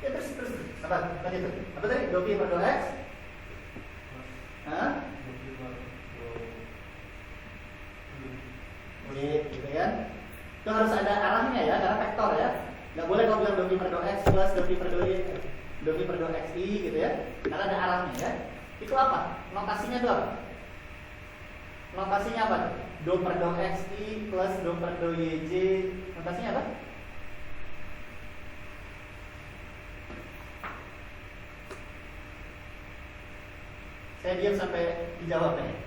Ya terus. Apa? Tadi itu. Apa tadi? Dou V per dou X? Hah? Gitu kan? Itu harus ada arahnya ya, arah vektor ya. Nggak boleh kalau bilang dou V per dou X plus dou V per dou Y, dou V per dou XI gitu ya. Karena ada arahnya ya. Itu apa? Notasinya itu apa? Notasinya apa? Dou per dou XI plus dou per dou YJ. Notasinya apa? Saya diam sampai dijawab nih.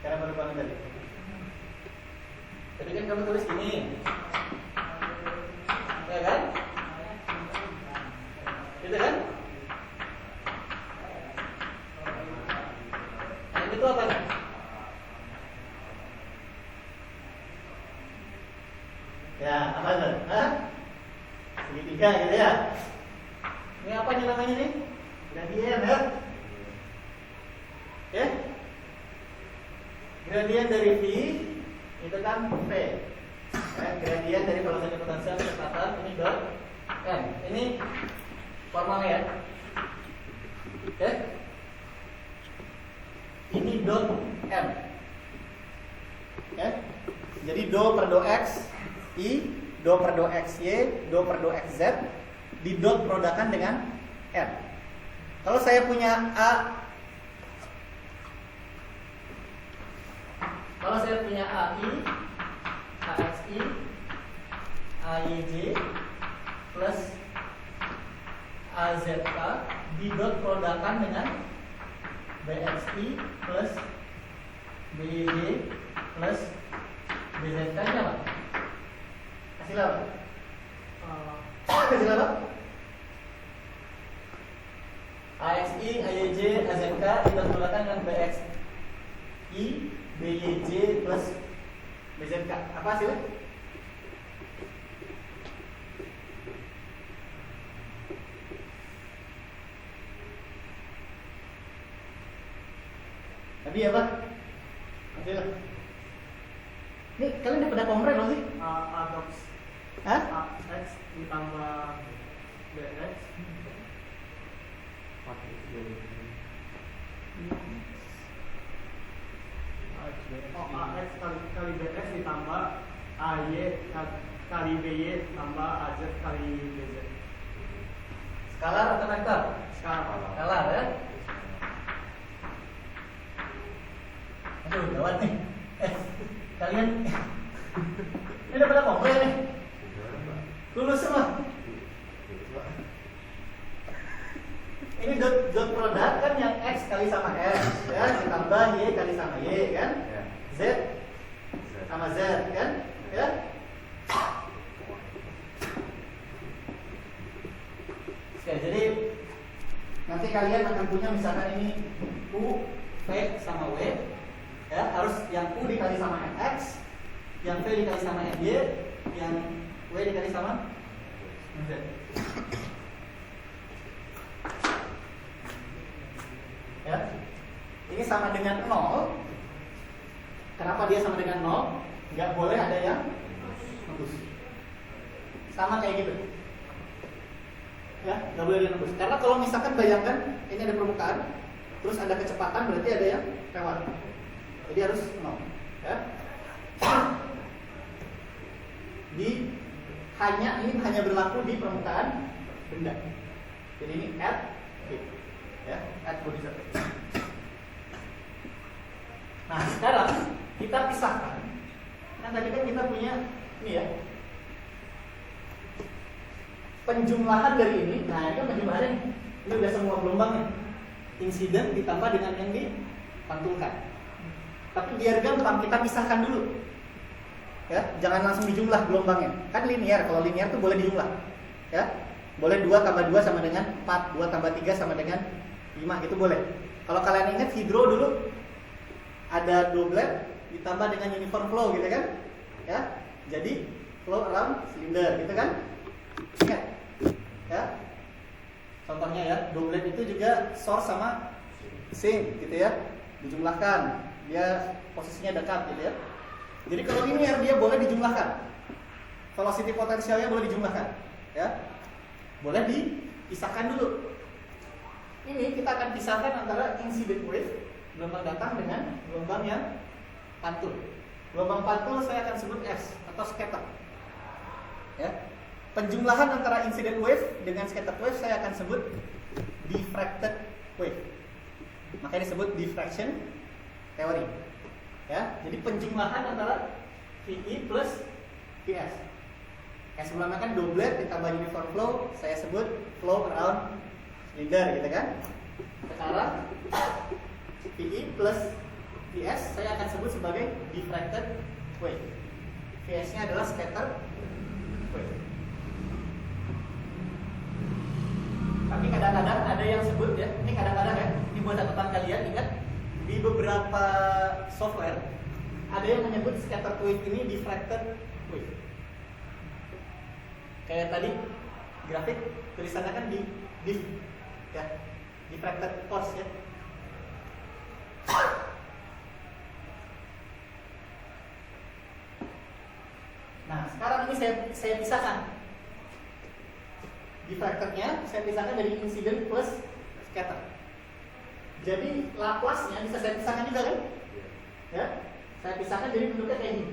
Karena baru bangun tadi. Tadi kan kamu tulis gini, ya kan? Gitu kan? Nah, itu apa nih? Ya, apa itu? Hah? Segitiga gitu ya? Ini apa nih namanya nih? Gradien ya? Ya? Gradien dari V itu kan V. Gradien dari velocity potential kecepatan ini dot n. Ini formalnya ya. Oke? Ini dot n. Oke? Jadi dou per dou X I, dou per dou XY, dou per dou XZ di dot produkan dengan n. Kalau saya punya AI, AXI, AYJ plus AZK di dot produkan dengan BXI plus BYJ plus BZK ini apa? Hasil apa? Hasil apa? AXI, AYJ, AZK ditambahkan dengan BXI, BYJ plus BZK. Apa hasilnya? Tadi apa? Hasilnya? Ini kalian udah pada komplain loh sih? Adox Hah? AX ditambah BX AX kali BX ditambah AY kali BY tambah AZ kali BZ. Skalar atau vektor? Skalar ya? Aduh, gawat nih. Kalian ini udah pada komplain nih. Lulus semua. Ini dot produk kan yang X kali sama S ya, ditambah Y kali sama Y kan, Z sama Z kan, ya. Oke, jadi nanti kalian akan punya misalkan ini U, V sama W ya, harus yang U dikali sama X, yang V dikali sama Y, yang W dikali sama Z. Ya. Ini sama dengan 0. Kenapa dia sama dengan 0? Nggak boleh ada yang putus. Sama kayak gitu. Ya, nggak boleh nembus. Karena kalau misalkan bayangkan ini ada permukaan, terus ada kecepatan, berarti ada yang lewat. Jadi harus 0. Ya. Ini hanya berlaku di permukaan benda. Jadi ini at hit, ya, at body surface. Nah, sekarang kita pisahkan. Nah, tadi kan kita punya ini ya, penjumlahan dari ini. Nah, ini kan penjumlahannya nih. Ini udah semua gelombangnya. Insiden ditambah dengan yang dipantulkan. Tapi biar gampang kita pisahkan dulu. Ya, jangan langsung dijumlah gelombangnya. Kan linear, kalau linear tuh boleh dijumlah. Ya. Boleh 2 tambah 2 sama dengan 4, 2 tambah 3 sama dengan 5, gitu boleh. Kalau kalian ingat hidro dulu ada doublet ditambah dengan uniform flow gitu kan? Ya. Jadi flow around cylinder gitu kan? Ingat. Ya. Contohnya ya, doublet itu juga source sama sink gitu ya. Dijumlahkan. Dia posisinya dekat gitu ya. Jadi kalau linear dia boleh dijumlahkan. Velocity potensialnya boleh dijumlahkan, ya. Boleh dipisahkan dulu. Ini kita akan pisahkan antara incident wave, gelombang datang, dengan gelombang yang pantul. Gelombang pantul saya akan sebut S atau scatter. Ya. Penjumlahan antara incident wave dengan scattered wave saya akan sebut diffracted wave. Makanya disebut diffraction theory. Ya, jadi penjumlahan antara VE plus VS. Yang sebelumnya kan doublet ditambah uniform flow, saya sebut flow around cylinder gitu kan. Sekarang VE plus VS saya akan sebut sebagai diffracted wave. VS-nya adalah scatter wave. Tapi kadang-kadang ada yang sebut ya, ini kadang-kadang ya, ini buat catatan kalian, ingat di beberapa software ada yang menyebut scattered wave ini diffracted wave. Kayak tadi grafik tulisannya kan diff ya, diffracted force ya. Nah, sekarang ini saya pisahkan. Diffractednya saya pisahkan dari incident plus scatter. Jadi Laplace-nya bisa saya pisahkan juga kan? Ya, saya pisahkan jadi bentuknya kayak ini.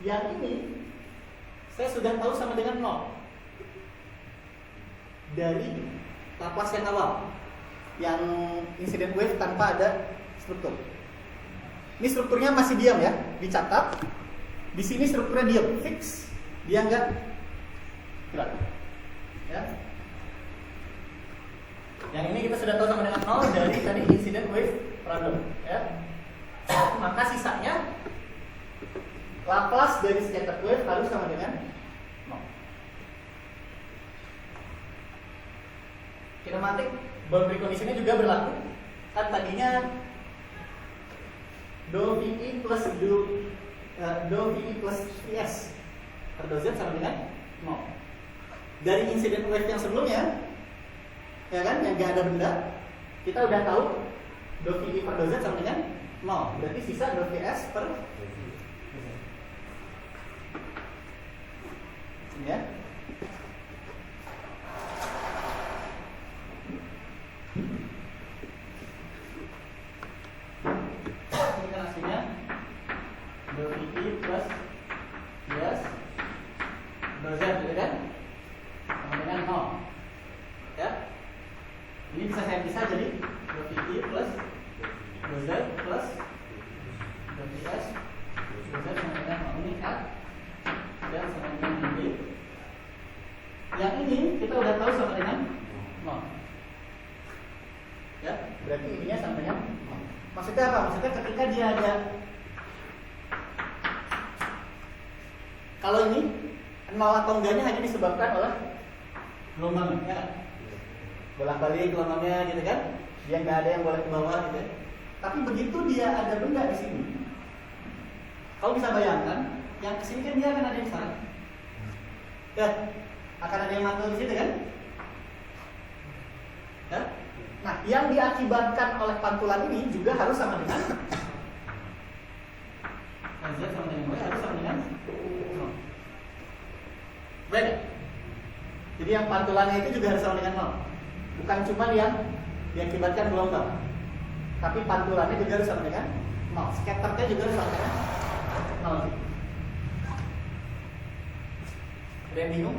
Yang ini saya sudah tahu sama dengan 0 dari Laplace yang awal, yang incident wave tanpa ada struktur. Ini strukturnya masih diam ya, dicatat. Di sini strukturnya diam, fix, dia nggak gerak. Ya. Yang ini kita sudah tahu sama dengan 0 dari tadi incident wave problem, ya. Maka sisanya Laplace dari scattered wave harus sama dengan 0. Kinematik boundary condition-nya juga berlaku. Kan tadinya dou VE plus dou VE plus VS per dou Z sama dengan 0. Dari incident wave yang sebelumnya, ya kan, yang gak ada benda, kita udah tahu dou VE per dou Z sama dengan 0. Berarti sisa dou VS per ini ya. Ini kan hasilnya dou VE plus VS dou Z gitu kan, sama dengan 0. Ya. Ini bisa saya pisah jadi dou VE plus dou Z plus dou VS dou Z sama dengan 0. Ini kan dan sama dengan ini. Yang ini kita udah tahu sama dengan 0. Ya, berarti ininya sama dengan 0. Maksudnya apa? Maksudnya ketika dia ada, kalau ini 0 atau enggaknya hanya disebabkan oleh gelombangnya, ya kan? Bolak-balik gelombangnya gitu kan, dia nggak ada yang boleh ke bawah gitu ya. Tapi begitu dia ada benda di sini, kau bisa bayangkan, yang kesini kan dia akan ada yang sana, ya, akan ada yang mantul di situ kan, ya. Nah, yang diakibatkan oleh pantulan ini juga harus sama dengan Z sama dengan Y harus sama dengan 0. Baik. Jadi yang pantulannya itu juga harus sama dengan 0. Bukan cuma yang diakibatkan gelombang, tapi pantulannya juga harus sama dengan 0. Scatternya juga harus sama dengan 0. Ada yang bingung?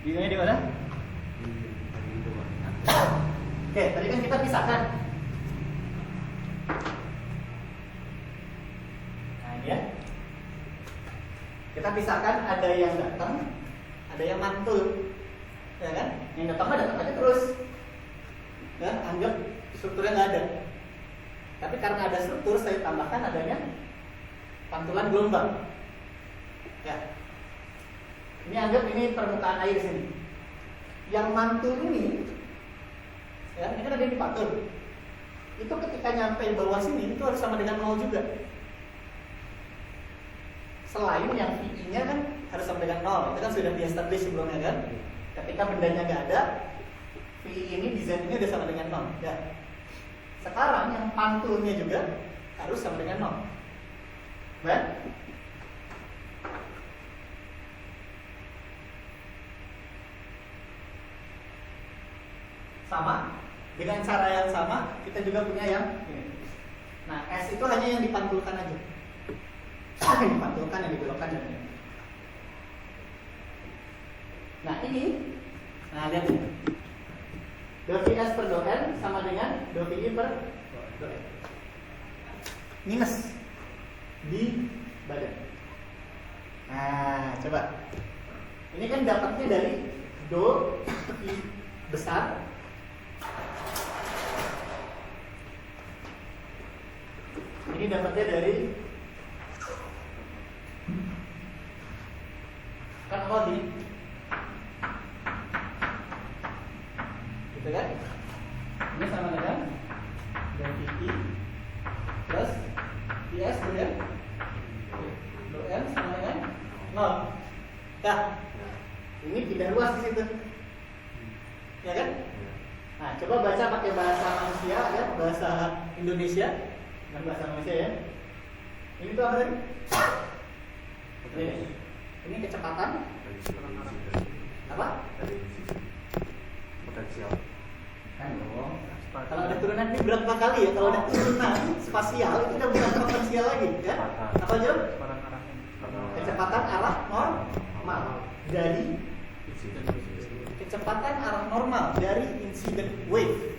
Bingungnya di mana? Oke, tadi kan kita pisahkan. Nah ini ya. Kita pisahkan, ada yang datang, ada yang mantul, ya kan? Yang datang mah datang aja terus, ya, anggap strukturnya nggak ada. Tapi karena ada struktur, saya tambahkan adanya pantulan gelombang. Ya, ini anggap ini permukaan air sini. Yang mantul ini, ya, ini kan ada di pantul. Itu ketika nyampe bawah sini itu harus sama dengan 0 juga. Selain yang VI-nya kan harus sama dengan 0, itu kan sudah di-establish sebelumnya kan. Ketika bendanya nggak ada, VI ini desain ini udah sama dengan 0. Ya. Sekarang yang pantulnya juga harus sama dengan 0. Baik? Sama, dengan cara yang sama kita juga punya yang ini. Nah, S itu hanya yang dipantulkan aja. Yang dipantulkan, yang dibelokkan dan ini. Nah ini, nah lihat ini. Dou VS per dou N sama dengan dou VI per dou N. Minus di badan. Nah, coba. Ini kan dapatnya dari dou I besar ini dapatnya dari kan apa gini gitu kan, ini sama dengan dou VI plus IS dengan dou N sama dengan 0. Nah, ini pindah luas di situ, ya kan? Nah, coba baca pakai bahasa manusia ya, bahasa Indonesia, bukan bahasa manusia ya. Ini tuh apa tadi? Ini kecepatan apa? Potensial. Kan dong. Kalau ada turunan ini berapa kali ya? Kalau ada turunan spasial itu udah bukan potensial lagi, ya? Apa aja? Kecepatan arah normal dari kecepatan arah normal dari incident wave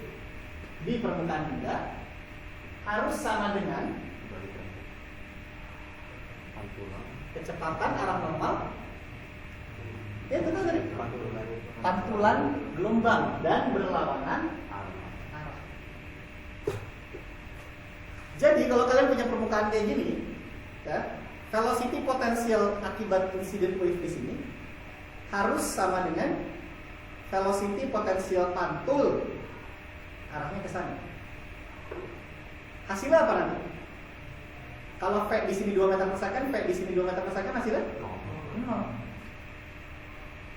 di permukaan benda harus sama dengan kecepatan arah normal, ya betul tadi, pantulan gelombang dan berlawanan arah. Jadi kalau kalian punya permukaan kayak gini, ya, velocity potensial akibat incident wave di sini harus sama dengan velocity potensial pantul arahnya ke sana. Hasilnya apa nanti? Kalau V di sini 2 meter per second, V di sini 2 meter per second, hasilnya 0.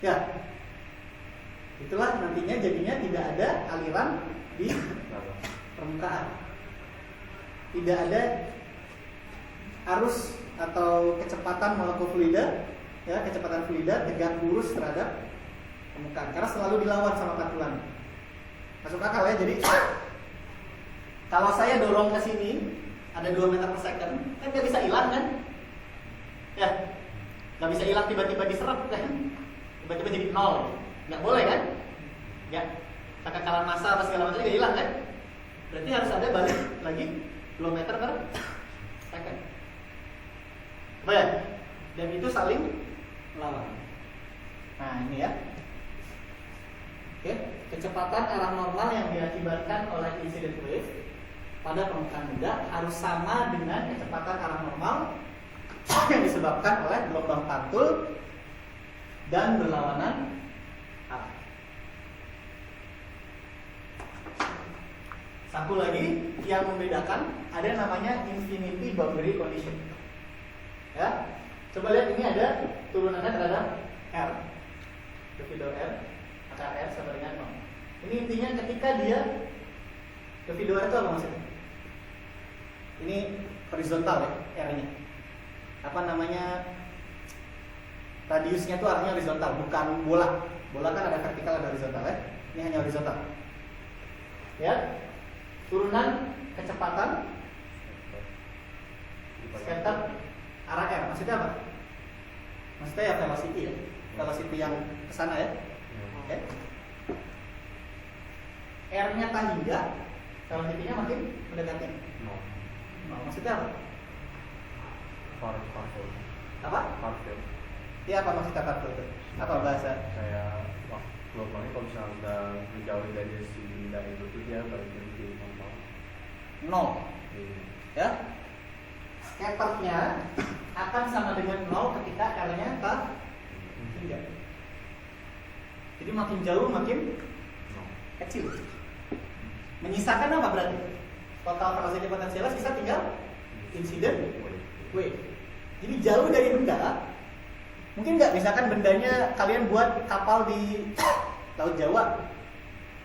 Ya, itulah nantinya jadinya tidak ada aliran di permukaan, tidak ada arus atau kecepatan molekul fluida, ya, kecepatan fluida tegak lurus terhadap permukaan karena selalu dilawan sama pantulan. Masuk akal ya? Jadi kalau saya dorong ke sini ada 2 meter per second, kan nggak bisa hilang kan? Ya, nggak bisa hilang tiba-tiba diserap kan? Tiba-tiba jadi 0, nggak boleh kan? Ya, kekekalan massa apa segala macam nggak hilang kan? Berarti harus ada balik lagi 2 meter per second. Baik, dan itu saling melawan. Nah ini ya. Oke, kecepatan arah normal yang diakibatkan oleh incident wave pada permukaan benda harus sama dengan kecepatan arah normal yang disebabkan oleh gelombang pantul dan berlawanan arah. Satu lagi yang membedakan ada namanya infinity boundary condition. Ya, coba lihat ini ada turunannya terhadap R, divido R, maka R sama dengan 0. Ini intinya ketika dia divido R itu apa maksudnya? Ini horizontal ya R-nya. Apa namanya? Radiusnya tuh arahnya horizontal, bukan bola. Bola kan ada vertikal, ada horizontal ya. Ini hanya horizontal. Ya. Turunan kecepatan scatter arah R. Maksudnya apa? Maksudnya ya velocity ya. Velocity yang ke sana ya. Oke. R-nya hingga velocity-nya makin mendekati. Maksudnya apa? Apa? Iya, apa maksudnya partikel itu? Apa bahasa? Kayak gelombangnya kalau misalnya udah menjauh dari si benda itu tuh dia balik lagi normal. Nol. Ya. Scatternya akan sama dengan 0 ketika R-nya hingga. Jadi makin jauh makin kecil. Menyisakan apa berarti? Total velocity potensialnya sisa tinggal incident wave. Jadi jauh dari benda. Mungkin nggak, misalkan bendanya kalian buat kapal di Laut Jawa,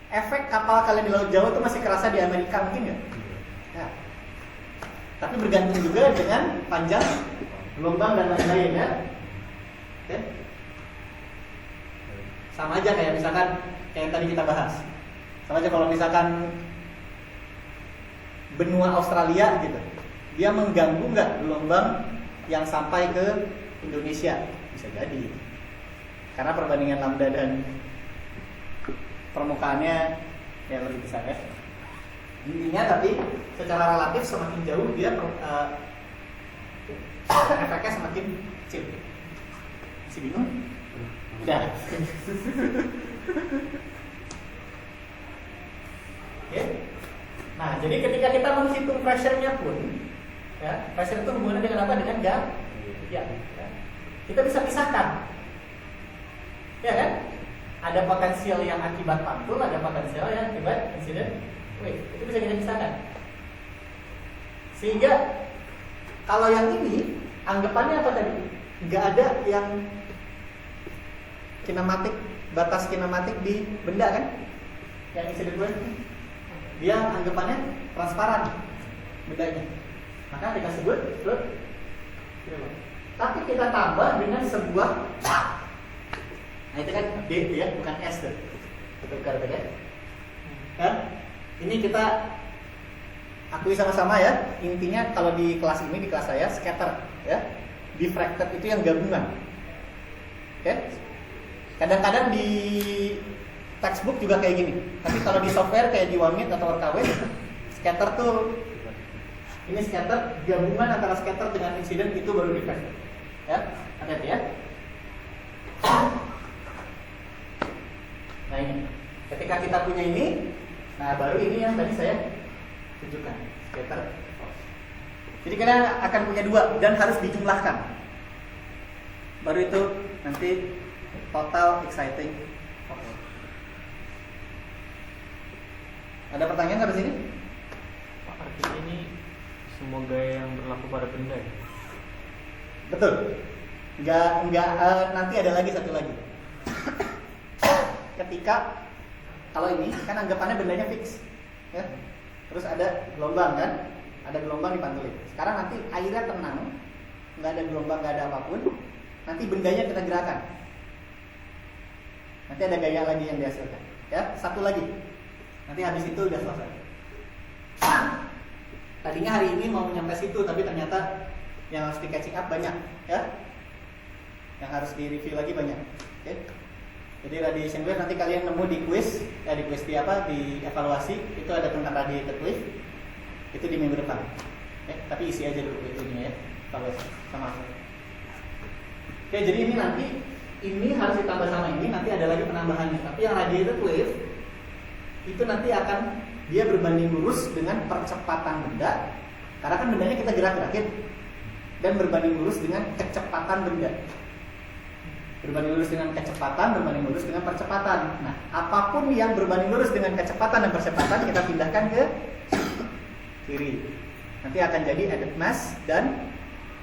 efek kapal kalian di Laut Jawa itu masih kerasa di Amerika, mungkin nggak? Ya. Tapi bergantung juga dengan panjang gelombang dan lain-lain ya. Oke. Sama aja kayak misalkan kayak yang tadi kita bahas. Sama aja kalau misalkan benua Australia gitu, dia mengganggu nggak gelombang yang sampai ke Indonesia? Bisa jadi, karena perbandingan lambda dan permukaannya ya lebih besar ya. Intinya tapi secara relatif semakin jauh dia efeknya semakin kecil. Masih bingung? Udah. Oke. Nah, jadi ketika kita menghitung pressure-nya pun, ya, pressure itu hubungannya dengan apa? Dengan gaya. Ya. Kita bisa pisahkan, ya kan? Ada potensial yang akibat pantul, ada potensial yang akibat incident wave. Itu bisa kita pisahkan. Sehingga kalau yang ini anggapannya apa tadi? Nggak ada yang kinematik, batas kinematik di benda kan? Yang incident wave, dia anggapannya transparan bendanya. Maka kita sebut fluid. Tapi kita tambah dengan sebuah, nah itu kan D ya, bukan S tuh, tukar ya. Kan? Ini kita akui sama-sama ya. Intinya kalau di kelas ini, di kelas saya scatter ya, diffracted itu yang gabungan. Oke? Kadang-kadang di textbook juga kayak gini. Tapi kalau di software kayak di Wamit atau RKW, scatter tuh ini scatter gabungan antara scatter dengan incident, itu baru diffracted. Ya, hati-hati ya. Nah ini, ketika kita punya ini, nah baru ini yang tadi saya tunjukkan, scatter. Jadi kita akan punya dua dan harus dijumlahkan. Baru itu nanti total exciting. Ada pertanyaan sampai sini? Pak, artinya ini semua gaya yang berlaku pada benda ya? Betul. Nanti ada lagi satu lagi. Ketika kalau ini kan anggapannya bendanya fix, ya. Terus ada gelombang kan, ada gelombang dipantulin. Sekarang nanti airnya tenang, nggak ada gelombang, nggak ada apapun. Nanti bendanya kita gerakan. Nanti ada gaya lagi yang dihasilkan. Ya, satu lagi. Nanti habis itu udah selesai. Tadinya hari ini mau nyampe situ, tapi ternyata yang harus di catching up banyak, ya. Yang harus di review lagi banyak. Oke. Jadi radiation wave nanti kalian nemu di quiz, di evaluasi itu ada tentang radiated wave. Itu di minggu depan. Tapi isi aja dulu itunya ya, evaluasi sama. Oke, jadi ini nanti ini harus ditambah sama ini, nanti ada lagi penambahannya. Tapi yang radiated wave itu nanti akan dia berbanding lurus dengan percepatan benda, karena kan bendanya kita gerak-gerakin, dan berbanding lurus dengan kecepatan benda. Berbanding lurus dengan kecepatan, berbanding lurus dengan percepatan. Nah, apapun yang berbanding lurus dengan kecepatan dan percepatan kita pindahkan ke kiri. Nanti akan jadi added mass dan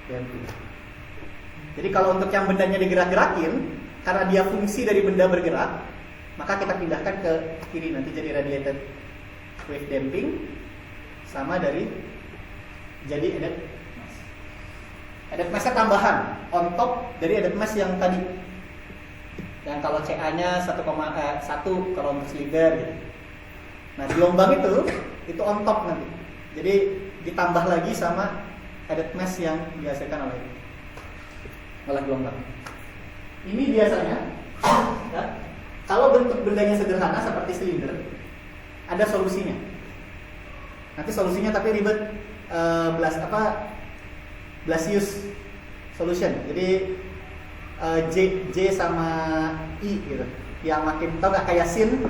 damping. Jadi kalau untuk yang bendanya digerak-gerakin, karena dia fungsi dari benda bergerak, maka kita pindahkan ke kiri. Nanti jadi radiated wave damping sama dari jadi added mass. Added mass-nya tambahan on top dari added mass yang tadi. Yang kalau CA-nya 1, kalau untuk silinder gitu. Nah, gelombang itu on top nanti. Jadi ditambah lagi sama added mass yang dihasilkan oleh gelombang. Ini biasanya ya, kalau bentuk bendanya sederhana seperti silinder, ada solusinya. Nanti solusinya tapi ribet, Blasius solution. Jadi J sama I gitu. Yang makin tau gak kayak sin,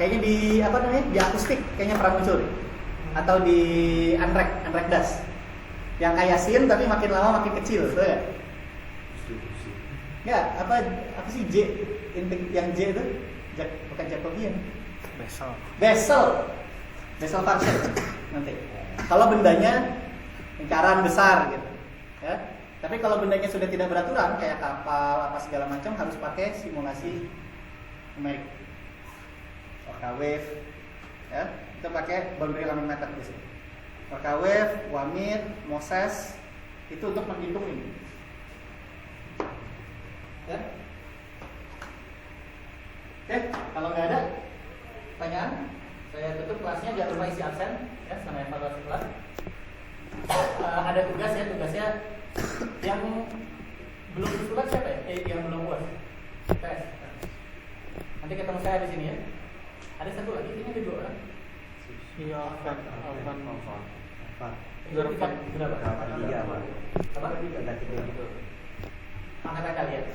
kayaknya di di akustik kayaknya pernah muncul. Atau di Anrek Das. Yang kayak sin tapi makin lama makin kecil, tuh ya. Enggak, apa sih J? Yang J itu bukan Jacobian. Bessel function nanti. Kalau bendanya lingkaran besar gitu, ya. Tapi kalau bendanya sudah tidak beraturan kayak kapal apa segala macam harus pakai simulasi numerik. Orca wave, ya. Kita pakai boundary alignment method di sini. Orca wave, Wamir, Moses itu untuk menghitung ini. Ya. Oke, kalau nggak ada pertanyaan, saya tutup kelasnya. Jangan lupa isi absen ya sama evaluasi kelas. Ada tugas ya, tugasnya yang belum disulat siapa ya? Yang belum buat tes. Nanti ketemu saya di sini ya. Ada satu lagi, ini ada 2 orang. Iya, Alvan. Berapa? Iya, Pak. Apa? Ada 3 gitu. Angkat kalian.